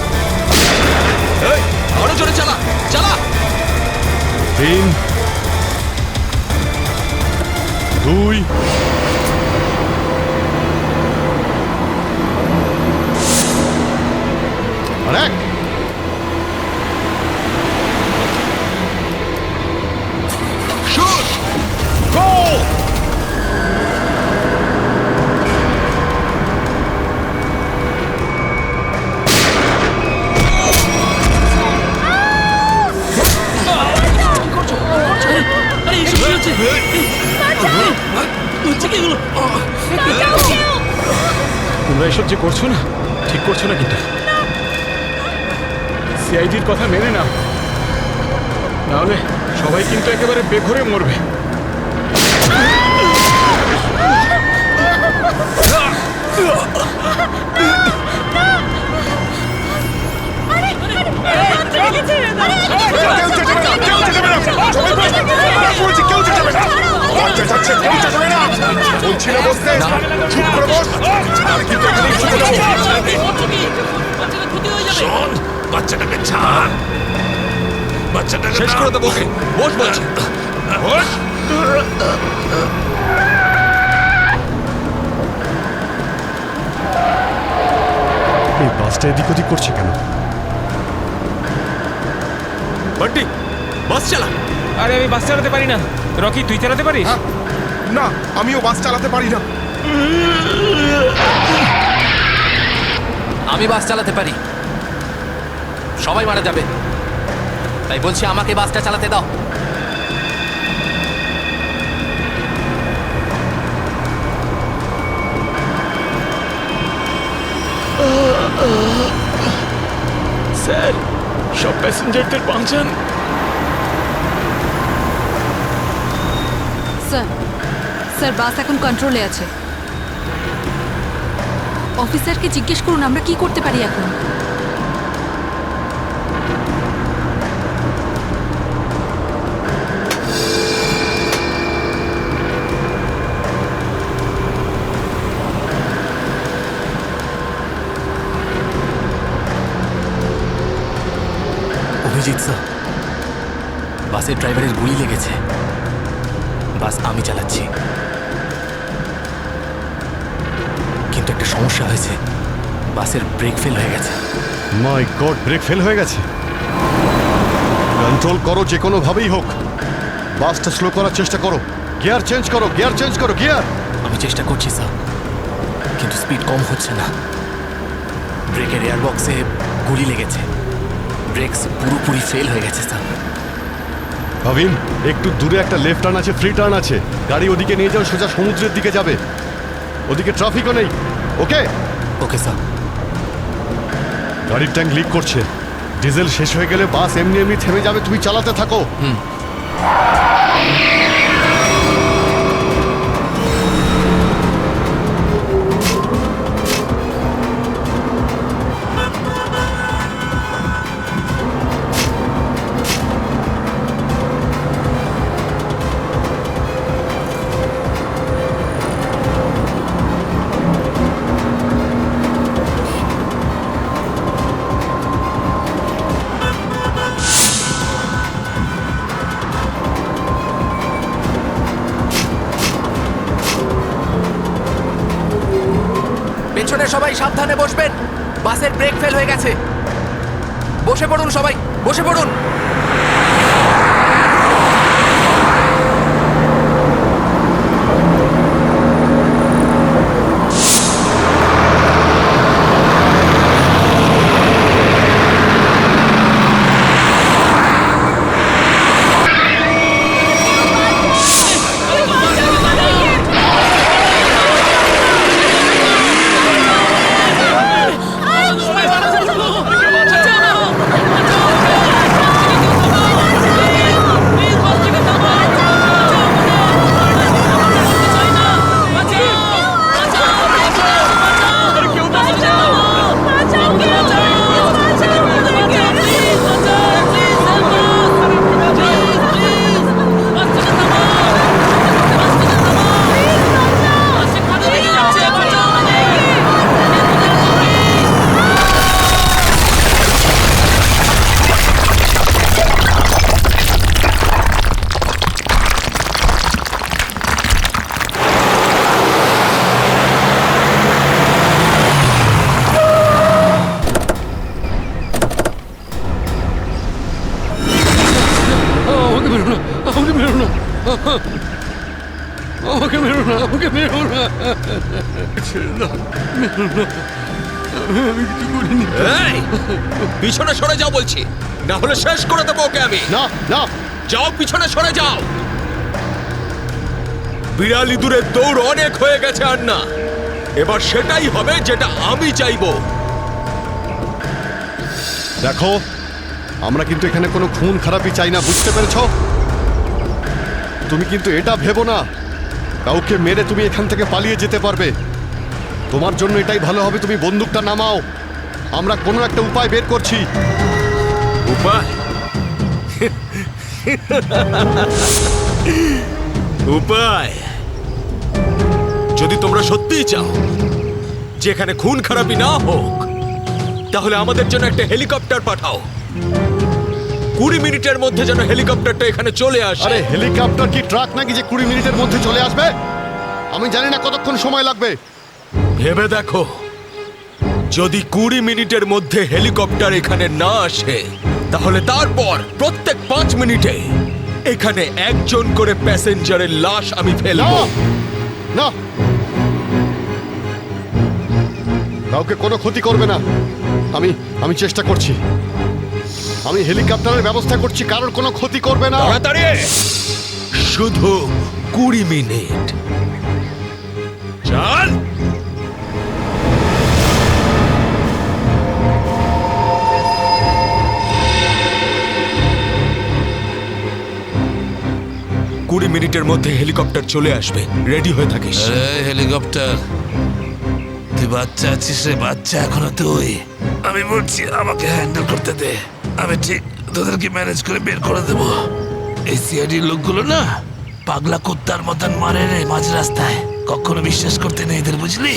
এই আরো জোরে চালা, চালা। 3 2 আর 1। শুট, গো। তোমরা এসব যে করছো না, ঠিক করছো না কিন্তু। সিআইডির কথা মেনে নাও, নাহলে সবাই কিন্তু একেবারে বেঘরে মরবে। বলছি না বসতে, চুপ করে বস। আর কিন্তু এখানেই ছুটে যাবো। শোন, বাচ্চাটাকে ছাড়। বাচ্চাটাকে শেষ করে দেবো। বস বলছি, বস। এই বাসটা এদিক ওদিক করছে কেন? বান্টি, বাস চালা। আরে আমি বাস চালাতে পারি না। রকি, তুই চালাতে পারিস? না, আমিও বাস চালাতে পারি না। আমি বাস চালাতে পারি। সবাই মারা যাবে। তাই বলছি আমাকে বাসটা চালাতে দাও। স্যার, সব প্যাসেঞ্জারদের বাঁচান। স্যার, স্যার বাস এখন কন্ট্রোলে আছে। অফিসারকে জিজ্ঞেস করুন আমরা কি করতে পারি এখন। অভিজিৎ স্যার, বাসের ড্রাইভারের গুলি লেগেছে। বাস আমি চালাচ্ছি, কিন্তু একটা সমস্যা হয়েছে। বাসের ব্রেক ফেল হয়ে গেছে। মাই গড, ব্রেক ফেল হয়ে গেছে। কন্ট্রোল করো যে কোনো ভাবেই হোক। বাসটা স্লো করার চেষ্টা করো। গিয়ার চেঞ্জ করো, গিয়ার চেঞ্জ করো, গিয়ার। আমি চেষ্টা করছি স্যার, কিন্তু স্পিড কম হচ্ছে না। ব্রেকের এয়ারবক্সে গুলি লেগেছে। ব্রেকস পুরোপুরি ফেল হয়ে গেছে স্যার। ভাবিন, একটু দূরে একটা লেফট টার্ন আছে, ফ্রি টার্ন আছে। গাড়ি ওদিকে নিয়ে যাও, সোজা সমুদ্রের দিকে যাবে। ওদিকে ট্রাফিকও নেই। ওকে ওকে স্যার। গাড়ির ট্যাঙ্ক লিক করছে। ডিজেল শেষ হয়ে গেলে বাস এমনি এমনি থেমে যাবে। তুমি চালাতে থাকো। পেছনে সবাই সাবধানে বসবেন। বাসের ব্রেক ফেল হয়ে গেছে। বসে পড়ুন সবাই, বসে পড়ুন। আমাকে মেরো না, আমাকে মেরো না। আমি কিছু করিনি। পিছনে সরে যাও বলছি, না হলে শেষ করে দেবো ওকে আমি। না না, যাও পিছনে সরে যাও। বিড়াল ইঁদুরের দৌড় অনেক হয়ে গেছে আর না। এবার সেটাই হবে যেটা আমি চাইবো। দেখো, আমরা কিন্তু এখানে কোনো খুন খারাপি চাই না, বুঝতে পেরেছো? তুমি কিন্তু এটা ভেবো না কাউকে মেরে তুমি এখান থেকে পালিয়ে যেতে পারবে। তোমার জন্য এটাই ভালো হবে, তুমি বন্দুকটা নামাও। আমরা কোনো একটা উপায় বের করছি। উপায়? উপায়? যদি তোমরা সত্যিই চাও যেখানে খুন খারাপি না হোক, তাহলে আমাদের জন্য একটা হেলিকপ্টার পাঠাও। 20 মিনিটের মধ্যে যেন হেলিকপ্টারটা এখানে চলে আসে। আরে হেলিকপ্টার কি ট্রাক নাকি যে 20 মিনিটের মধ্যে চলে আসবে? আমি জানি না কতক্ষণ সময় লাগবে। ভেবে দেখো, যদি 20 মিনিটের মধ্যে হেলিকপ্টার এখানে না আসে, তাহলে তারপর প্রত্যেক 5 মিনিটে এখানে একজন করে প্যাসেঞ্জারের লাশ আমি ফেলবো। না, কাউকে কোনো ক্ষতি করবে না। আমি চেষ্টা করছি। আমি হেলিকপ্টারের ব্যবস্থা করছি, কারোর কোনো ক্ষতি করবে না। তাড়াতাড়ি শুধু 20 মিনিট। চল। কুড়ি মিনিটের মধ্যে হেলিকপ্টার চলে আসবে, রেডি হয়ে থাকিস। হেলিকপ্টার, তুই বাচ্চা আছিস রে, বাচ্চা এখনো তুই। আমি বলছি আমাকে হ্যান্ডেল করতে দে, আমি ঠিক তোদেরকে ম্যানেজ করে বের করে দেব। এই সিআইডির লোকগুলো না পাগলা কুত্তার মতন মারে রে মাঝ রাস্তায়, কখনো বিশ্বাস করতে নেই এদের, বুঝলি?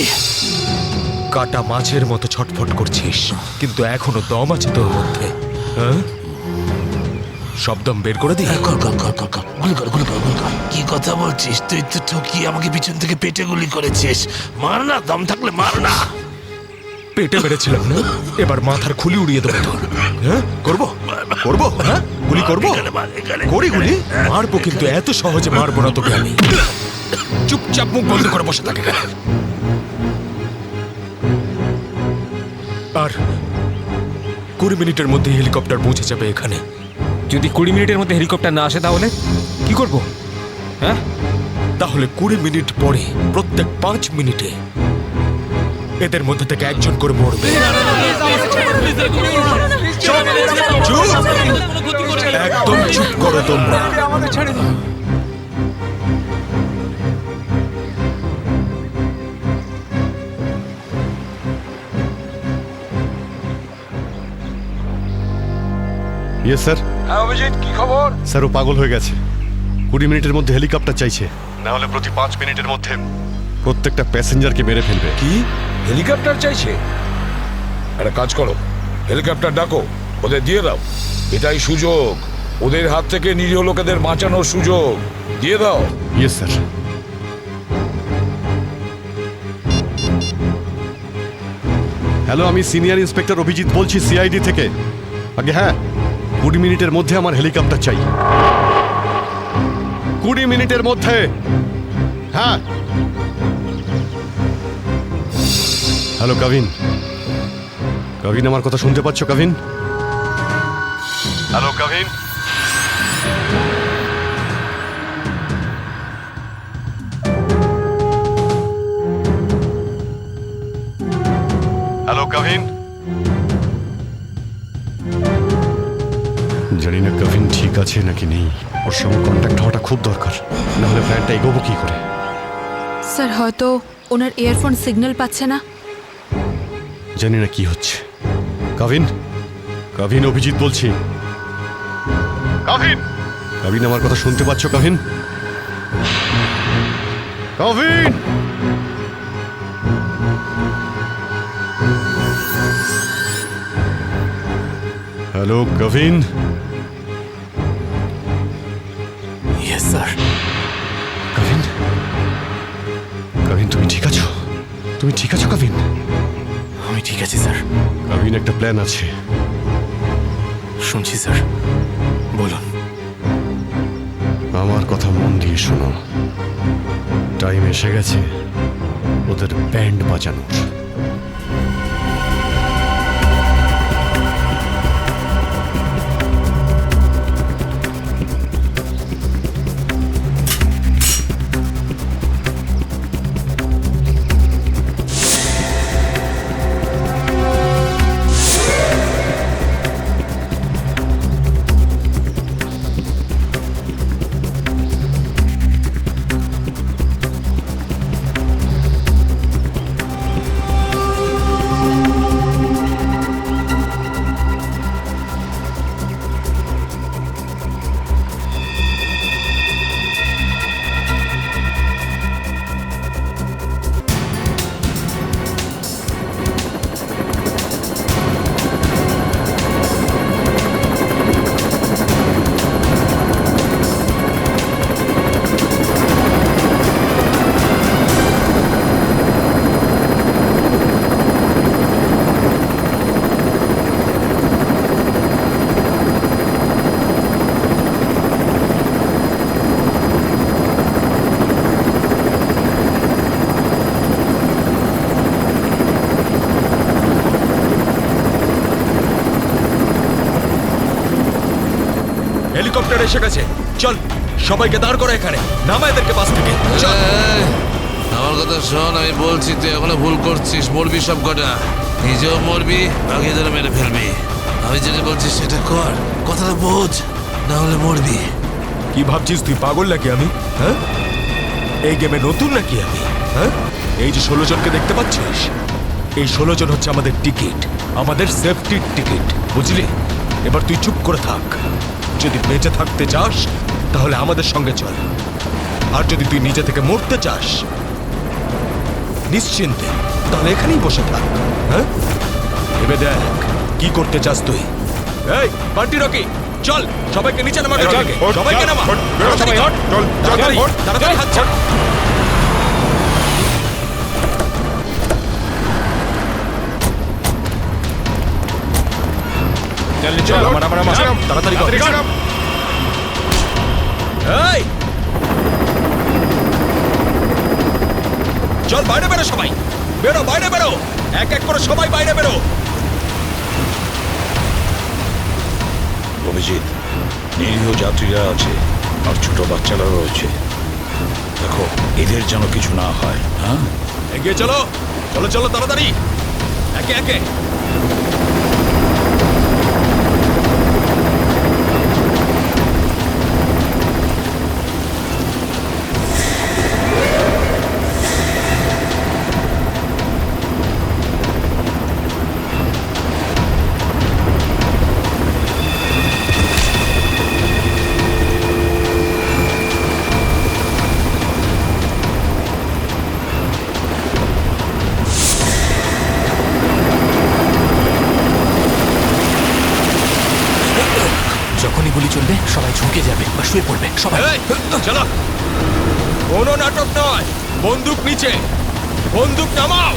কাটা মাছের মতো ছটফট করছিস, কিন্তু এখনো দম আছে তোর মধ্যে। হ্যাঁ, সব দম বের করে দি। কর কর কর কর কর, গুলি কর গুলি কর গুলি কর। কি কথা বলছিস? তুই তো ঠকিয়ে আমাকে পিছন থেকে পেটে গুলি করেছিস। মার না, দম থাকলে মার না। পেটে মেরেছিলাম না, এবার মাথার খুলি উড়িয়ে দেবো তোর। হ্যাঁ, করবো করবো, হ্যাঁ গুলি করবো, করি গুলি মারবো, কিন্তু এত সহজে মারবো না তোকে আমি। চুপচাপ মুখ বন্ধ করে বসে থাকে। আর 20 মিনিটের মধ্যে হেলিকপ্টার পৌঁছে যাবে এখানে। যদি 20 মিনিটের মধ্যে হেলিকপ্টার না আসে তাহলে কি করব? হ্যাঁ, তাহলে 20 মিনিট পরে প্রত্যেক 5 মিনিটে এদের মধ্যে থেকে একজন করে মরবে। একদম চুপ করো তোমরা। Yes sir. হ্যাঁ অভিজিৎ, কি খবর? স্যার ও পাগল হয়ে গেছে, 20 মিনিটের মধ্যে হেলিকপ্টার চাইছে, না হলে প্রতি 5 মিনিটের মধ্যে প্রত্যেকটা প্যাসেঞ্জারকে মেরে ফেলবে। কি হেলিকপ্টার চাইছে? একটা কাজ করো, হেলিকপ্টার ডাকো, ওদের দিয়ে দাও। এটাই সুযোগ, ওদের হাত থেকে নিরীহ লোকেদের বাঁচানোর সুযোগ। দিয়ে দাও। Yes sir. হ্যালো, আমি সিনিয়র ইন্সপেক্টর অভিজিৎ বলছি সিআইডি থেকে। আগে হ্যাঁ, 20 মিনিটের মধ্যে আমার হেলিকপ্টার চাই, 20 মিনিটের মধ্যে। হ্যাঁ। হ্যালো কাভিন, কাভিন আমার কথা শুনতে পাচ্ছ কাভিন? হ্যালো কাভিন। হ্যালো কাভিন। জানি না কাভিন ঠিক আছে নাকি নেই, ওর সঙ্গে কন্ট্যাক্ট হওয়াটা খুব দরকার, না হলে প্ল্যানটা এগোবো কি করে? স্যার হয়তো ওনার ইয়ারফোন সিগন্যাল পাচ্ছে না। জানি না কি হচ্ছে। কাভিন, কাভিন অভিজিৎ বলছি। কাভিন, কাভিন আমার কথা শুনতে পাচ্ছ Kavin? Kavin. Hello Kavin. Yes sir. Kavin, Kavin তুমি ঠিক আছো? তুমি ঠিক আছো কাভিন? আমি ঠিক আছি স্যার। কাভিন একটা প্ল্যান আছে। শুনছি স্যার, বলুন। আমার কথা মন দিয়ে শোনো, টাইম এসে গেছে ওদের ব্যান্ড বাজানোর। এসে গেছে। চল সবাইকে দাঁড় করো এখানে, নামা এদেরকে বাস থেকে। চল। এই, আমার কথা শোন, আমি বলছি তুই এখনো ভুল করছিস। মরবি সব কটা, নিজেও মরবি, বাকিদের মেরে ফেলবি। আমি যেটা বলছি সেটা কর, কথাটা বোঝ, না হলে মরবি। কি ভাবছিস তুই, পাগল নাকি আমি? হ্যাঁ, এই গেমে নতুন নাকি আমি? হ্যাঁ, এই যে 16 জনকে দেখতে পাচ্ছিস, এই 16 জন হচ্ছে আমাদের টিকিট, আমাদের সেফটির টিকিট, বুঝলি? এবার তুই চুপ করে থাক। যদি বেঁচে থাকতে চাস তাহলে আমাদের সঙ্গে চল, আর যদি তুই নিজে থেকে মরতে চাস নিশ্চিন্তে তাহলে এখানেই বসে থাক। হ্যাঁ, এবার দেখ কি করতে চাস তুই। এই পার্টি রকি, চল সবাইকে নিচে নামা, সবাইকে নামা, তাড়াতাড়ি হাত ছাড়। তাড়াতাড়ি কর। এই চল বাইরে বেরো, সবাই বেরো, বাইরে বেরো, এক এক করে সবাই বাইরে বেরো। অভিজিৎ, নিরীহ যাত্রীরা আছে আর ছোট বাচ্চারা রয়েছে, দেখো এদের যেন কিছু না হয়। হ্যাঁ, এগিয়ে চলো, চলো চলো তাড়াতাড়ি, একে একে। যখনই গুলি চলবে সবাই ঝুঁকে যাবে বা শুয়ে পড়বে সবাই। চলো, কোনো নাটক নয়, বন্দুক নিচে, বন্দুক নামাও।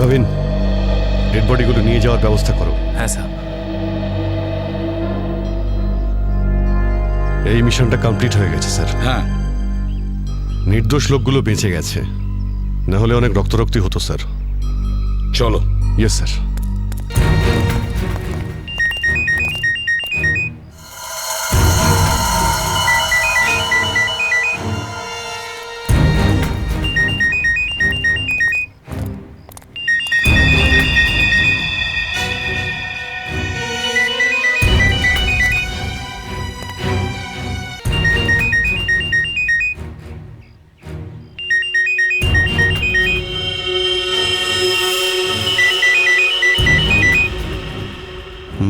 কবিন, ডেড বডিগুলো নিয়ে যাওয়ার ব্যবস্থা করো। হ্যাঁ স্যার। এই মিশনটা কমপ্লিট হয়ে গেছে স্যার। হ্যাঁ, নির্দোষ লোকগুলো বেঁচে গেছে, না হলে অনেক রক্তারক্তি হতো স্যার। চলো। Yes sir.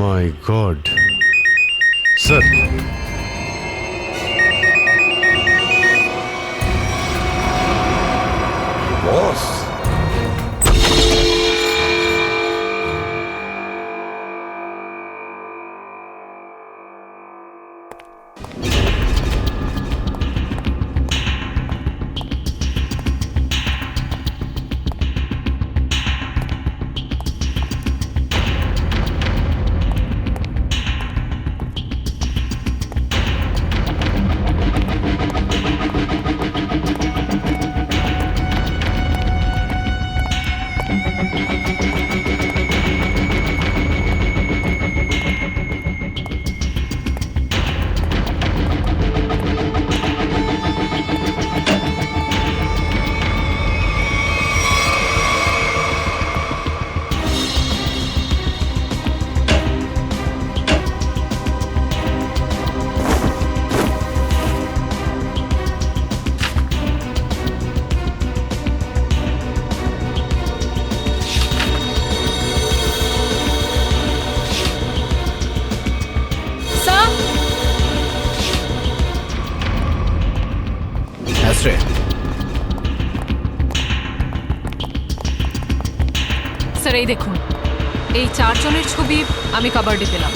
My god sir, boss, yes রে। স্যার এই দেখুন, এই 4 জনের ছবি আমি কাবার্ডে পেলাম।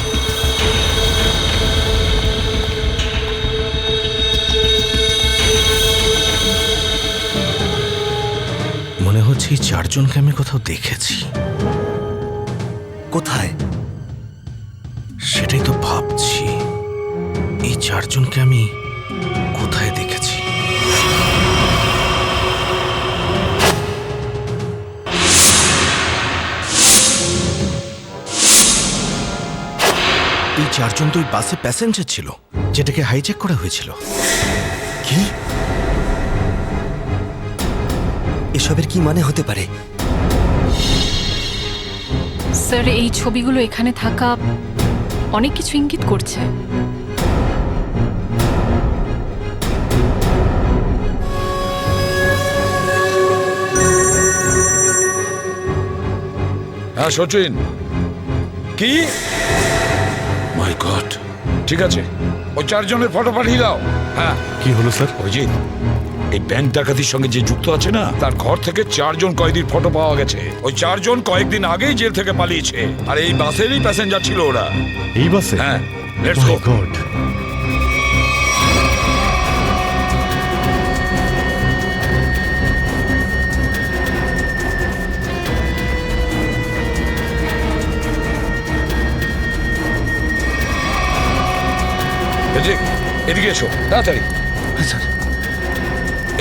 মনে হচ্ছে এই 4 জনকে আমি কোথাও দেখেছি। কোথায়? সেটাই তো ভাবছি, এই 4 জনকে আমি কোথায় দেখেছি। এই 4 জন তো ওই বাসে প্যাসেঞ্জার ছিল যেটাকে হাইজ্যাক করা হয়েছিল। কি? এসবের কি মানে হতে পারে? স্যার এই ছবিগুলো এখানে থাকা অনেক কিছু ইঙ্গিত করছে। হ্যাঁ সচিন, কি? মাই গড, ঠিক আছে, ওই 4 জনের ফটো পাঠিয়ে দাও। হ্যাঁ কি হলো স্যার? অজিত, এই ব্যাংক ডাকাতির সঙ্গে যে যুক্ত আছে না, তার ঘর থেকে 4 জন কয়েদির ফটো পাওয়া গেছে। ওই 4 জন কয়েকদিন আগেই জেল থেকে পালিয়েছে, আর এই বাসেরই প্যাসেঞ্জার ছিল ওরা। এই বাসে? হ্যাঁ, লেটস গো। গড, এদিকে এসো তাড়াতাড়ি।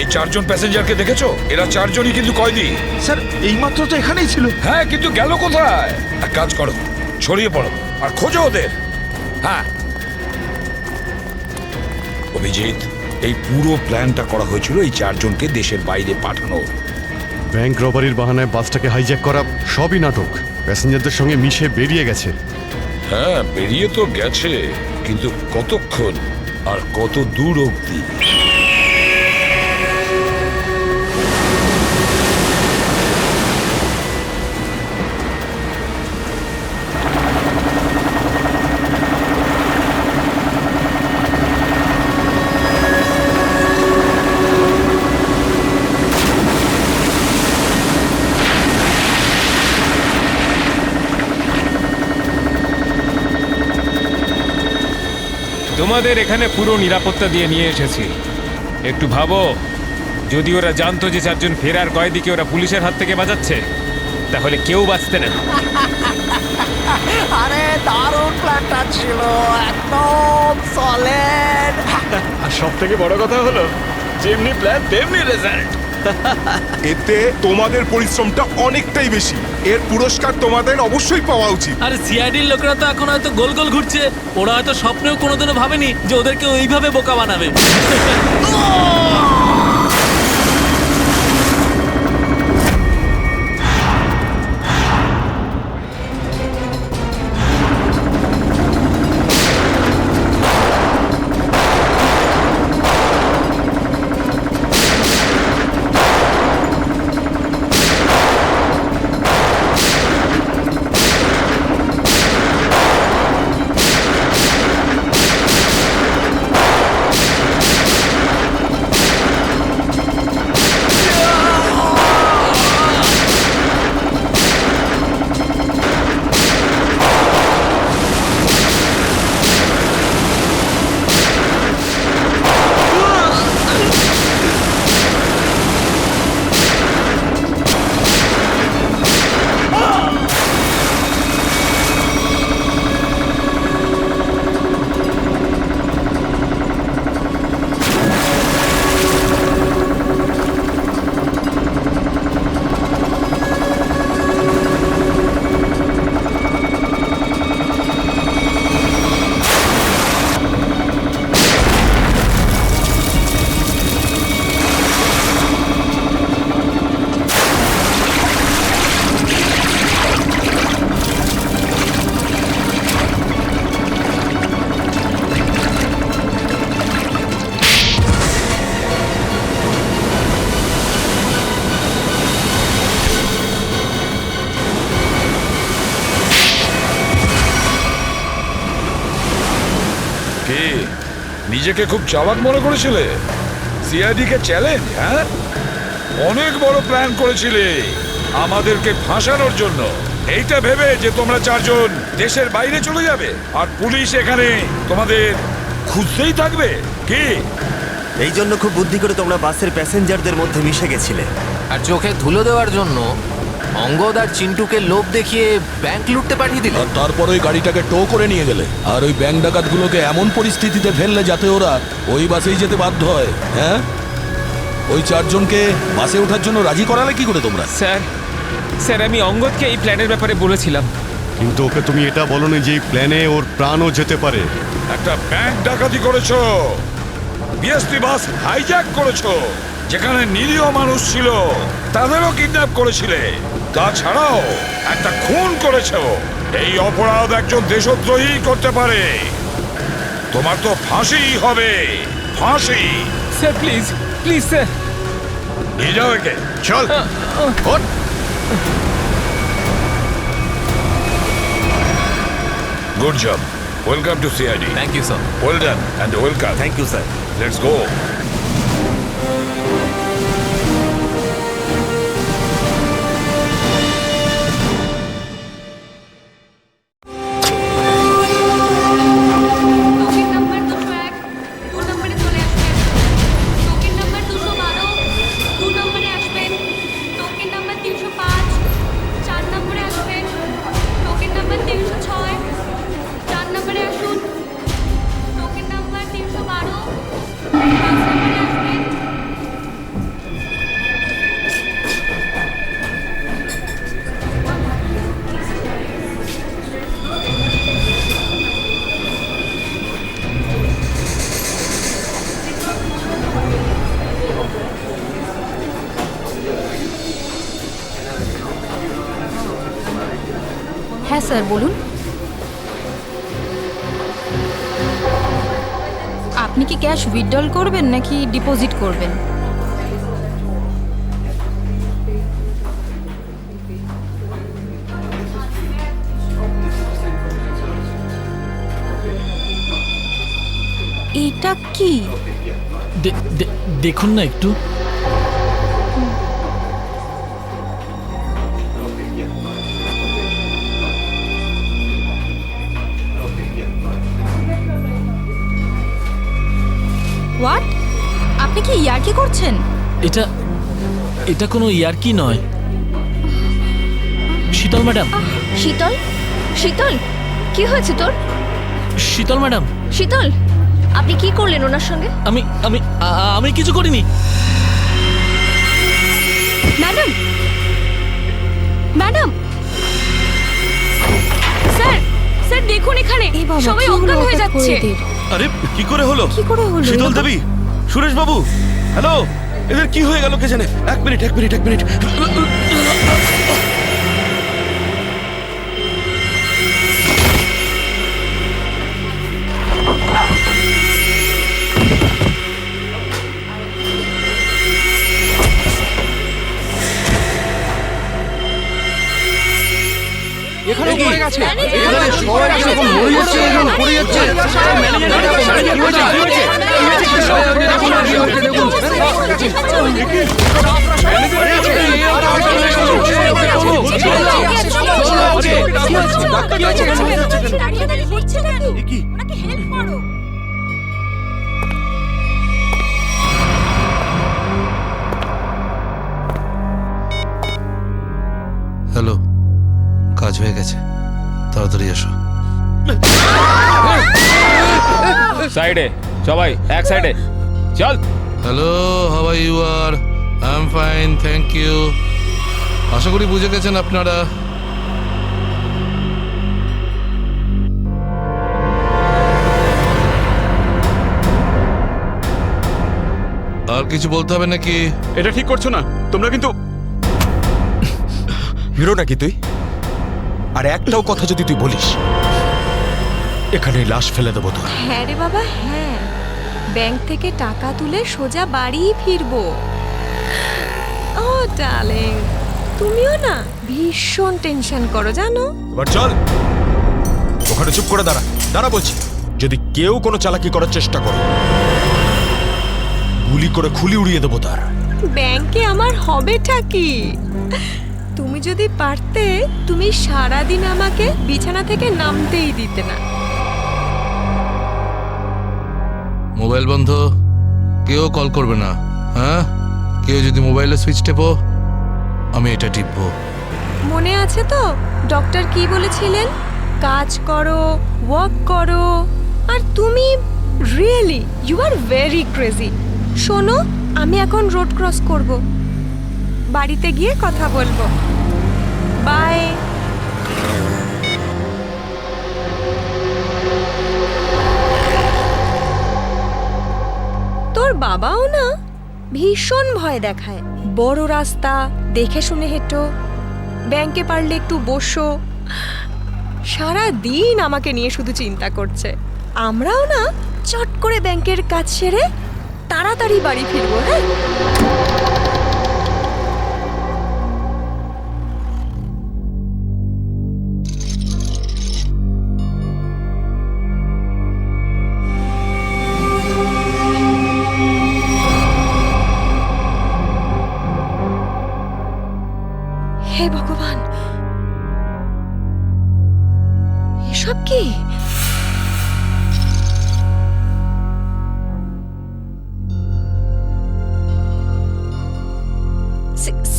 এই 4 জন প্যাসেঞ্জারকে দেখেছো? এরা 4 জনই কিন্তু কয়েদি। স্যার এইমাত্র তো এখানেই ছিল। হ্যাঁ, কিন্তু গেল কোথায়? এক কাজ করো, ছড়িয়ে পড়ো আর খোঁজো ওদের। হ্যাঁ অভিজিৎ, এই পুরো প্ল্যানটা করা হয়েছিল এই 4 জনকে দেশের বাইরে পাঠানো। ব্যাংক রবারির বাহানায় বাসটাকে হাইজ্যাক করা সবই নাটক। প্যাসেঞ্জারদের সঙ্গে মিশে বেরিয়ে গেছে। হ্যাঁ বেরিয়ে তো গেছে, কিন্তু কতক্ষণ আর কত দূর অবধি? তোমাদের এখানে পুরো নিরাপত্তা দিয়ে নিয়ে এসেছি। একটু ভাবো, যদি ওরা জানতো যে 4 জন ফেরার কয়েদিকে ওরা পুলিশের হাত থেকে বাঁচাচ্ছে, তাহলে কেউ বাঁচতে না। আরে দারুণ প্ল্যানটা ছিল, একদম সলিড। আর সব থেকে বড় কথা হলো, যেমনি প্ল্যান তেমনি রেজাল্ট। এতে তোমাদের পরিশ্রমটা অনেকটাই বেশি। এর পুরস্কার তোমাদের অবশ্যই পাওয়া উচিত। আর সিআইডির লোকেরা তো এখন হয়তো গোল গোল ঘুরছে। ওরা হয়তো স্বপ্নেও কোনোদিনও ভাবেনি যে ওদেরকে ওইভাবে বোকা বানাবে। নিজেকে খুব চালাক মনে করেছিলে? সিআইডি কে চ্যালেঞ্জ? হ্যাঁ, অনেক বড় প্ল্যান করেছিলে আমাদেরকে ফাঁসানোর জন্য। এইটা ভেবে যে তোমরা চারজন দেশের বাইরে চলে যাবে আর পুলিশ এখানে তোমাদের খুঁজতেই থাকবে কি? এই জন্য খুব বুদ্ধি করে তোমরা বাসের প্যাসেঞ্জারদের মধ্যে মিশে গেছিলে। আর চোখে ধুলো দেওয়ার জন্য অঙ্গদ আর চিন্টুকে লোভ দেখিয়ে ব্যাংক লুটতে পাঠিয়ে দিলে। আর তারপর ওই গাড়িটাকে টো করে নিয়ে গেলে আর ওই ব্যাংক ডাকাতগুলোকে এমন পরিস্থিতিতে ফেললে যাতে ওরা ওই বাসেই যেতে বাধ্য হয়। হ্যাঁ, ওই চারজনকে বাসে ওঠার জন্য রাজি করালে কি করে তোমরা? স্যার আমি অঙ্গদকে এই প্ল্যানের ব্যাপারে বলেছিলাম, কিন্তু ওকে তুমি এটা বলনি যে এই প্ল্যানে ওর প্রাণও যেতে পারে। একটা ব্যাংক ডাকাতি করেছো, বিএসটি বাস হাইজ্যাক করেছো, যেখানে নিরীহ মানুষ ছিল তাদেরও কিডন্যাপ করেছিলে, তাছাড়াও একটা খুন করেছো। এই অপরাধ একজন দেশদ্রোহী করতে পারে। তোমার তো ফাঁসি হবে, ফাঁসি। স্যার প্লিজ প্লিজ স্যার, নিয়ে যাও একে, চল। Good job. Welcome to CID. Thank you, sir. Well done and welcome. Thank you, sir. Let's go. হ্যাঁ স্যার বলুন। আপনি কি ক্যাশ উইথড্রল করবেন নাকি ডিপোজিট করবেন? এটা কি? দেখুন না একটু। হোয়াট? আপনি কি ইয়ার্কি করছেন? এটা কোনো ইয়ার্কি নয়। শীতল ম্যাডাম। শীতল? শীতল কি হয়েছে তোর? শীতল ম্যাডাম। শীতল, আপনি কি করলেন ওনার সঙ্গে? আমি কিছু করিনি। ম্যাডাম, ম্যাডাম, স্যার, স্যার দেখুন এখানে সবাই অজ্ঞান হয়ে যাচ্ছে। আরে কি করে হলো? কি করে হলো? শীতল দেবী, সুরেশ বাবু, হ্যালো, এদের কি হয়ে গেল কে জানে? এক মিনিট। এখানে পড়ে গেছে, এখানে সবাই এরকম মরে যাচ্ছে, এরকম পড়ে যাচ্ছে। হ্যালো, কাজ হয়ে গেছে, তাড়াতাড়ি এসো। সাইডে সবাই, এক সাইডে চল। Hello, how are you? R I am fine, thank you. আশা করি বুঝে গেছেন আপনারা। আর কিছু বলতে হবে নাকি? এটা ঠিক করছো না তোমরা কিন্তু। হিরো নাকি তুই? আর একটাও কথা যদি তুই বলিস, এখানে লাশ ফেলে দেবো তোর। হ্যাঁ রে বাবা, হ্যাঁ, ব্যাংক থেকে টাকা তুলে সোজা বাড়ি ফিরবো। ও ডার্লিং, তুমিও না ভীষণ টেনশন করো জানো। এবার চল, ওখানে চুপ করে দাঁড়া বলছি। যদি কেউ কোনো চালাকি করার চেষ্টা করে, গুলি করে খুলি উড়িয়ে দেবো তার। ব্যাংকে আমার হবেটা কি? তুমি যদি পারতে, তুমি সারাদিন আমাকে বিছানা থেকে নামতেই দিতে না। মোবাইল বন্ধ, কেউ কল করবে না। হ্যাঁ, কেউ যদি মোবাইলে সুইচ টেপো, আমি এটা টিপবো। মনে আছে তো ডক্টর কি বলেছিলেন? কাজ করো, ওয়ার্ক করো। আর তুমি really you are very crazy. শোনো, আমি এখন রোড ক্রস করব, বাড়িতে গিয়ে কথা বলবো। বাই। তোর বাবাও না ভীষণ ভয় দেখায়। বড় রাস্তা দেখে শুনে হেঁটো, ব্যাংকে পারলে একটু বসো। সারা দিন আমাকে নিয়ে শুধু চিন্তা করছে। আমরাও না চট করে ব্যাংকের কাজ সেরে তাড়াতাড়ি বাড়ি ফিরবো। হ্যাঁ, হে ভগবান, এসব কি?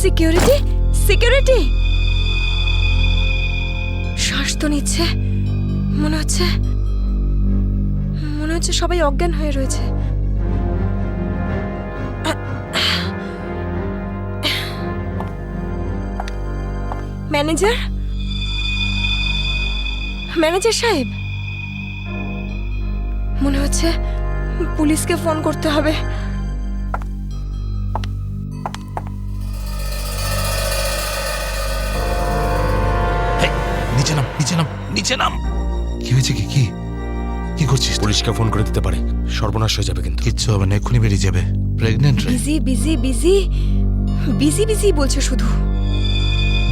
Security, security. শ্বাস তো নিচ্ছে, মনে হচ্ছে সবাই অজ্ঞান হয়ে রয়েছে। ম্যানেজার, ম্যানেজার সাহেব, মনে হচ্ছে পুলিশকে ফোন করতে হবে। নিচে নাম, নিচে নাম, নিচে নাম। কি হয়েছে? কি কি কি করছিস? পুলিশকে ফোন করে দিতে পারে, সর্বনাশ হয়ে যাবে কিন্তু। কিচ্ছু হবে না, এক্ষুনি বেরিয়ে যাবে। প্রেগনেন্ট রে। Busy busy busy busy busy বলছে শুধু।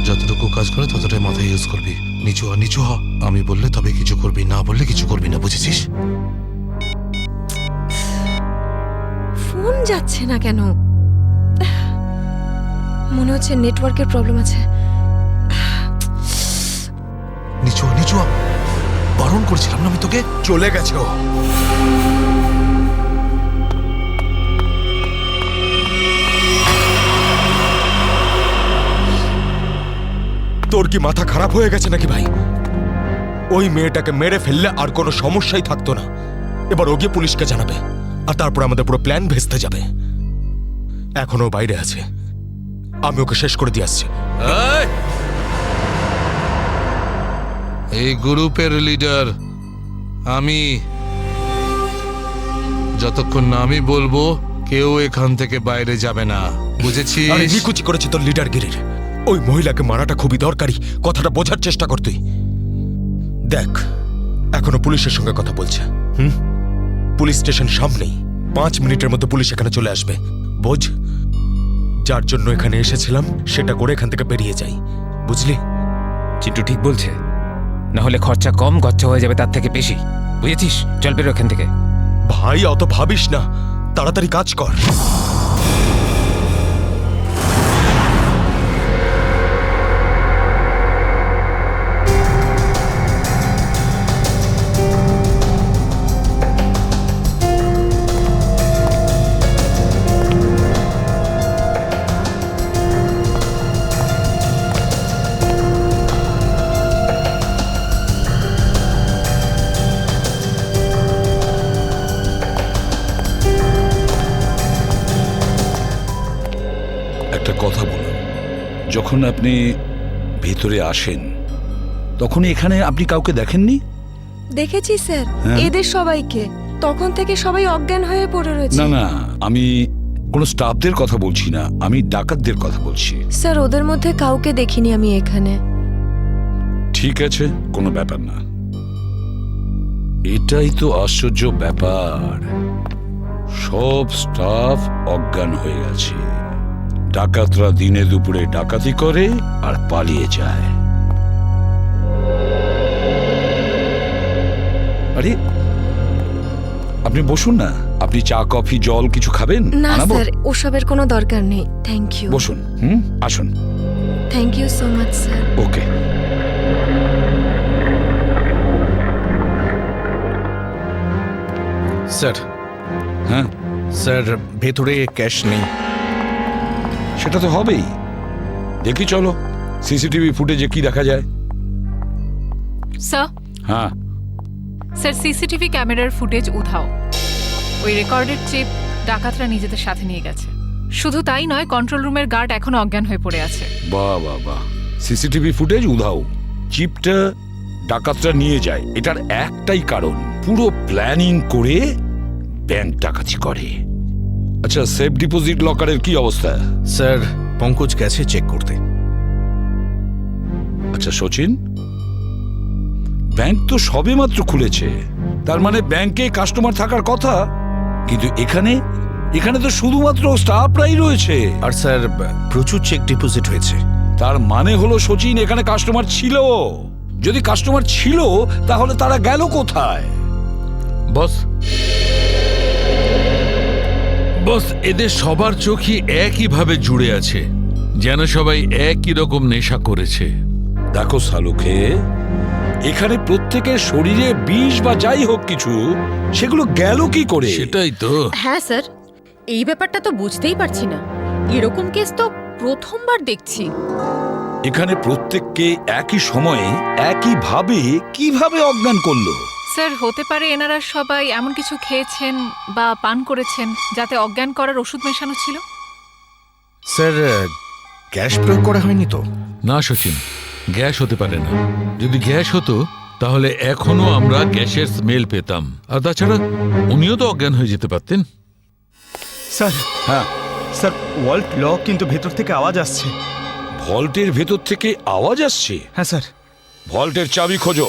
যতটুকু কাজ করে ততটাই মাথায় ইউজ করবি। নিচু হ, নিচু হ। আমি বললে তবে কিছু করবি, না বললে কিছু করবি না, বুঝেছিস? ফোন যাচ্ছে না কেন? মনে হচ্ছে নেটওয়ার্কের প্রবলেম আছে। নিচু হ, নিচু হ। বারণ করেছিলাম না আমি তোকে? চলে গেছে ও। তোর কি মাথা খারাপ হয়ে গেছে নাকি ভাই? ওই মেয়েটাকে মেরে ফেললে আর কোনো সমস্যাই থাকতো না। এবার ও গিয়ে পুলিশকে জানাবে, আর তারপর আমাদের পুরো প্ল্যান ভেস্তে যাবে। এখনো বাইরে আছে, আমি ওকে শেষ করে দিয়ে আসছি। এই গ্রুপের লিডার আমি। যতক্ষণ না আমি বলবো কেউ এখান থেকে বাইরে যাবে না, বুঝেছিস? আরে নিকুচি করেছে তোর লিডারগিরির। ওই মহিলাকে মারাটা খুবই দরকারি, কথাটা বোঝার চেষ্টা কর তুই। দেখ, এখনো পুলিশের সঙ্গে কথা বলছে। পুলিশ স্টেশন সামনেই, 5 মিনিটের মধ্যে পুলিশ এখানে চলে আসবে। বোঝ, যার জন্য এখানে এসেছিলাম সেটা করে এখান থেকে বেরিয়ে যাই, বুঝলি? চিন্টু ঠিক বলছে, না হলে খরচা কম, গচ্ছা হয়ে যাবে তার থেকে বেশি, বুঝেছিস? চল বেরো এখান থেকে। ভাই অত ভাবিস না, তাড়াতাড়ি কাজ কর। একটা কথা বলুন, যখন আপনি ভিতরে আসেন তখন এখানে আপনি কাউকে দেখেননি? দেখেছি স্যার, হ্যাঁ? এদের সবাইকে। তখন থেকে সবাই অজ্ঞান হয়ে পড়ে রয়েছে। না না, আমি কোনো স্টাফদের কথা বলছি না, আমি ডাকাতদের কথা বলছি। স্যার, ওদের মধ্যে কাউকে দেখিনি আমি এখানে। ঠিক আছে, কোনো ব্যাপার না। এটাই তো আশ্চর্য ব্যাপার, সব স্টাফ অজ্ঞান হয়ে গেছে। ডাকাতরা দিনে দুপুরে ডাকাতি করে আর পালিয়ে যায়। আরে আপনি বসুন না, আপনি চা কফি জল কিছু খাবেন? না আনাবো? স্যার, ওসবের কোনো দরকার নেই, থ্যাংক ইউ। বসুন, আসুন। Thank you so much sir. Okay. Sir. হ্যাঁ স্যার, ভেতরে ক্যাশ নেই। সেটা তো হবেই। দেখি চলো সিসিটিভি ফুটেজে কি দেখা যায়। স্যার, হ্যাঁ স্যার সিসিটিভি ক্যামেরার ফুটেজ উধাও। ওই রেকর্ডেড চিপ ডাকাতরা নিজেদের সাথে নিয়ে গেছে। শুধু তাই নয়, কন্ট্রোল রুমের গার্ড এখনো অজ্ঞান হয়ে পড়ে আছে। বাহ বাহ বাহ, সিসিটিভি ফুটেজ উধাও, চিপটা ডাকাতরা নিয়ে যায়, এটার একটাই কারণ, পুরো প্ল্যানিং করে ব্যাংক ডাকাতি করে। আচ্ছা, সেফ ডিপোজিট লকারের কি অবস্থা? স্যার, পঙ্কজ গেছে চেক করতে। আচ্ছা সচিন, ব্যাংক তো সবেমাত্র খুলেছে, তার মানে ব্যাংকে কাস্টমার থাকার কথা, কিন্তু এখানে তো শুধুমাত্র স্টাফরাই রয়েছে। আর স্যার, প্রচুর চেক ডিপোজিট হয়েছে। তার মানে হলো সচিন, এখানে কাস্টমার ছিল। যদি কাস্টমার ছিল তাহলে তারা গেল কোথায়? বস, এদের সবার চোখই একইভাবে জুড়ে আছে, যেন সবাই একই রকম নেশা করেছে। দেখো সালুকে, এখানে প্রত্যেকের শরীরে বিষ বা যাই হোক কিছু, সেগুলো গেল কি করে? সেটাই তো। হ্যাঁ স্যার, এই ব্যাপারটা তো বুঝতেই পারছি না। এরকম কেস তো প্রথমবার দেখছি। এখানে প্রত্যেককে একই সময়ে একইভাবে কিভাবে অজ্ঞান করলো? স্যার, হতে পারে এনারা সবাই এমন কিছু খেয়েছেন বা পান করেছেন যাতে অজ্ঞান করার ওষুধ মেশানো ছিল। স্যার, গ্যাস প্রয়োগ করা হয়নি তো? না সচিন, গ্যাস হতে পারে না। যদি গ্যাস হতো তাহলে এখনো আমরা গ্যাসের স্মেল পেতাম। আর তাছাড়া উনিও তো অজ্ঞান হয়ে যেতে পারতেন। স্যার। হ্যাঁ স্যার, ওয়াল্ট লক, কিন্তু ভেতর থেকে আওয়াজ আসছে। ভল্টের ভেতর থেকে আওয়াজ আসছে? হ্যাঁ স্যার। ভল্টের চাবি খোঁজো।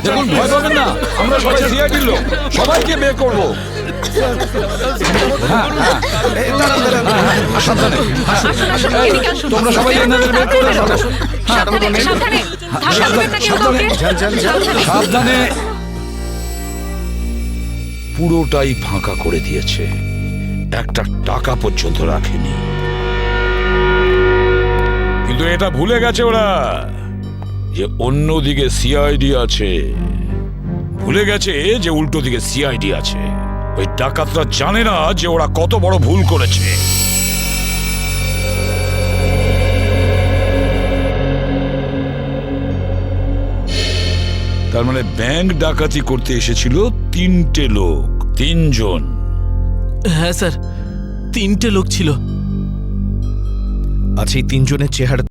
দেখুন, ভয় পাবেন না, আমরা সবাই সিআইডির লোক, সবাইকে বের করবো। তোমরা সবাই এনাদের বের করে সাবধানে। পুরোটাই ফাঁকা করে দিয়েছে, একটা টাকা পর্যন্ত রাখেনি। কিন্তু এটা ভুলে গেছে ওরা যে অন্যদিকে সিআইডি আছে। ভুলে গেছে যে উল্টো দিকে সিআইডি আছে। ওই ডাকাতরা জানে না যে ওরা কত বড় ভুল করেছে। তার মানে ব্যাংক ডাকাতি করতে এসেছিল 3টে লোক, 3 জন। হ্যাঁ স্যার, 3টে লোক ছিল। আচ্ছা, এই 3 জনের চেহারা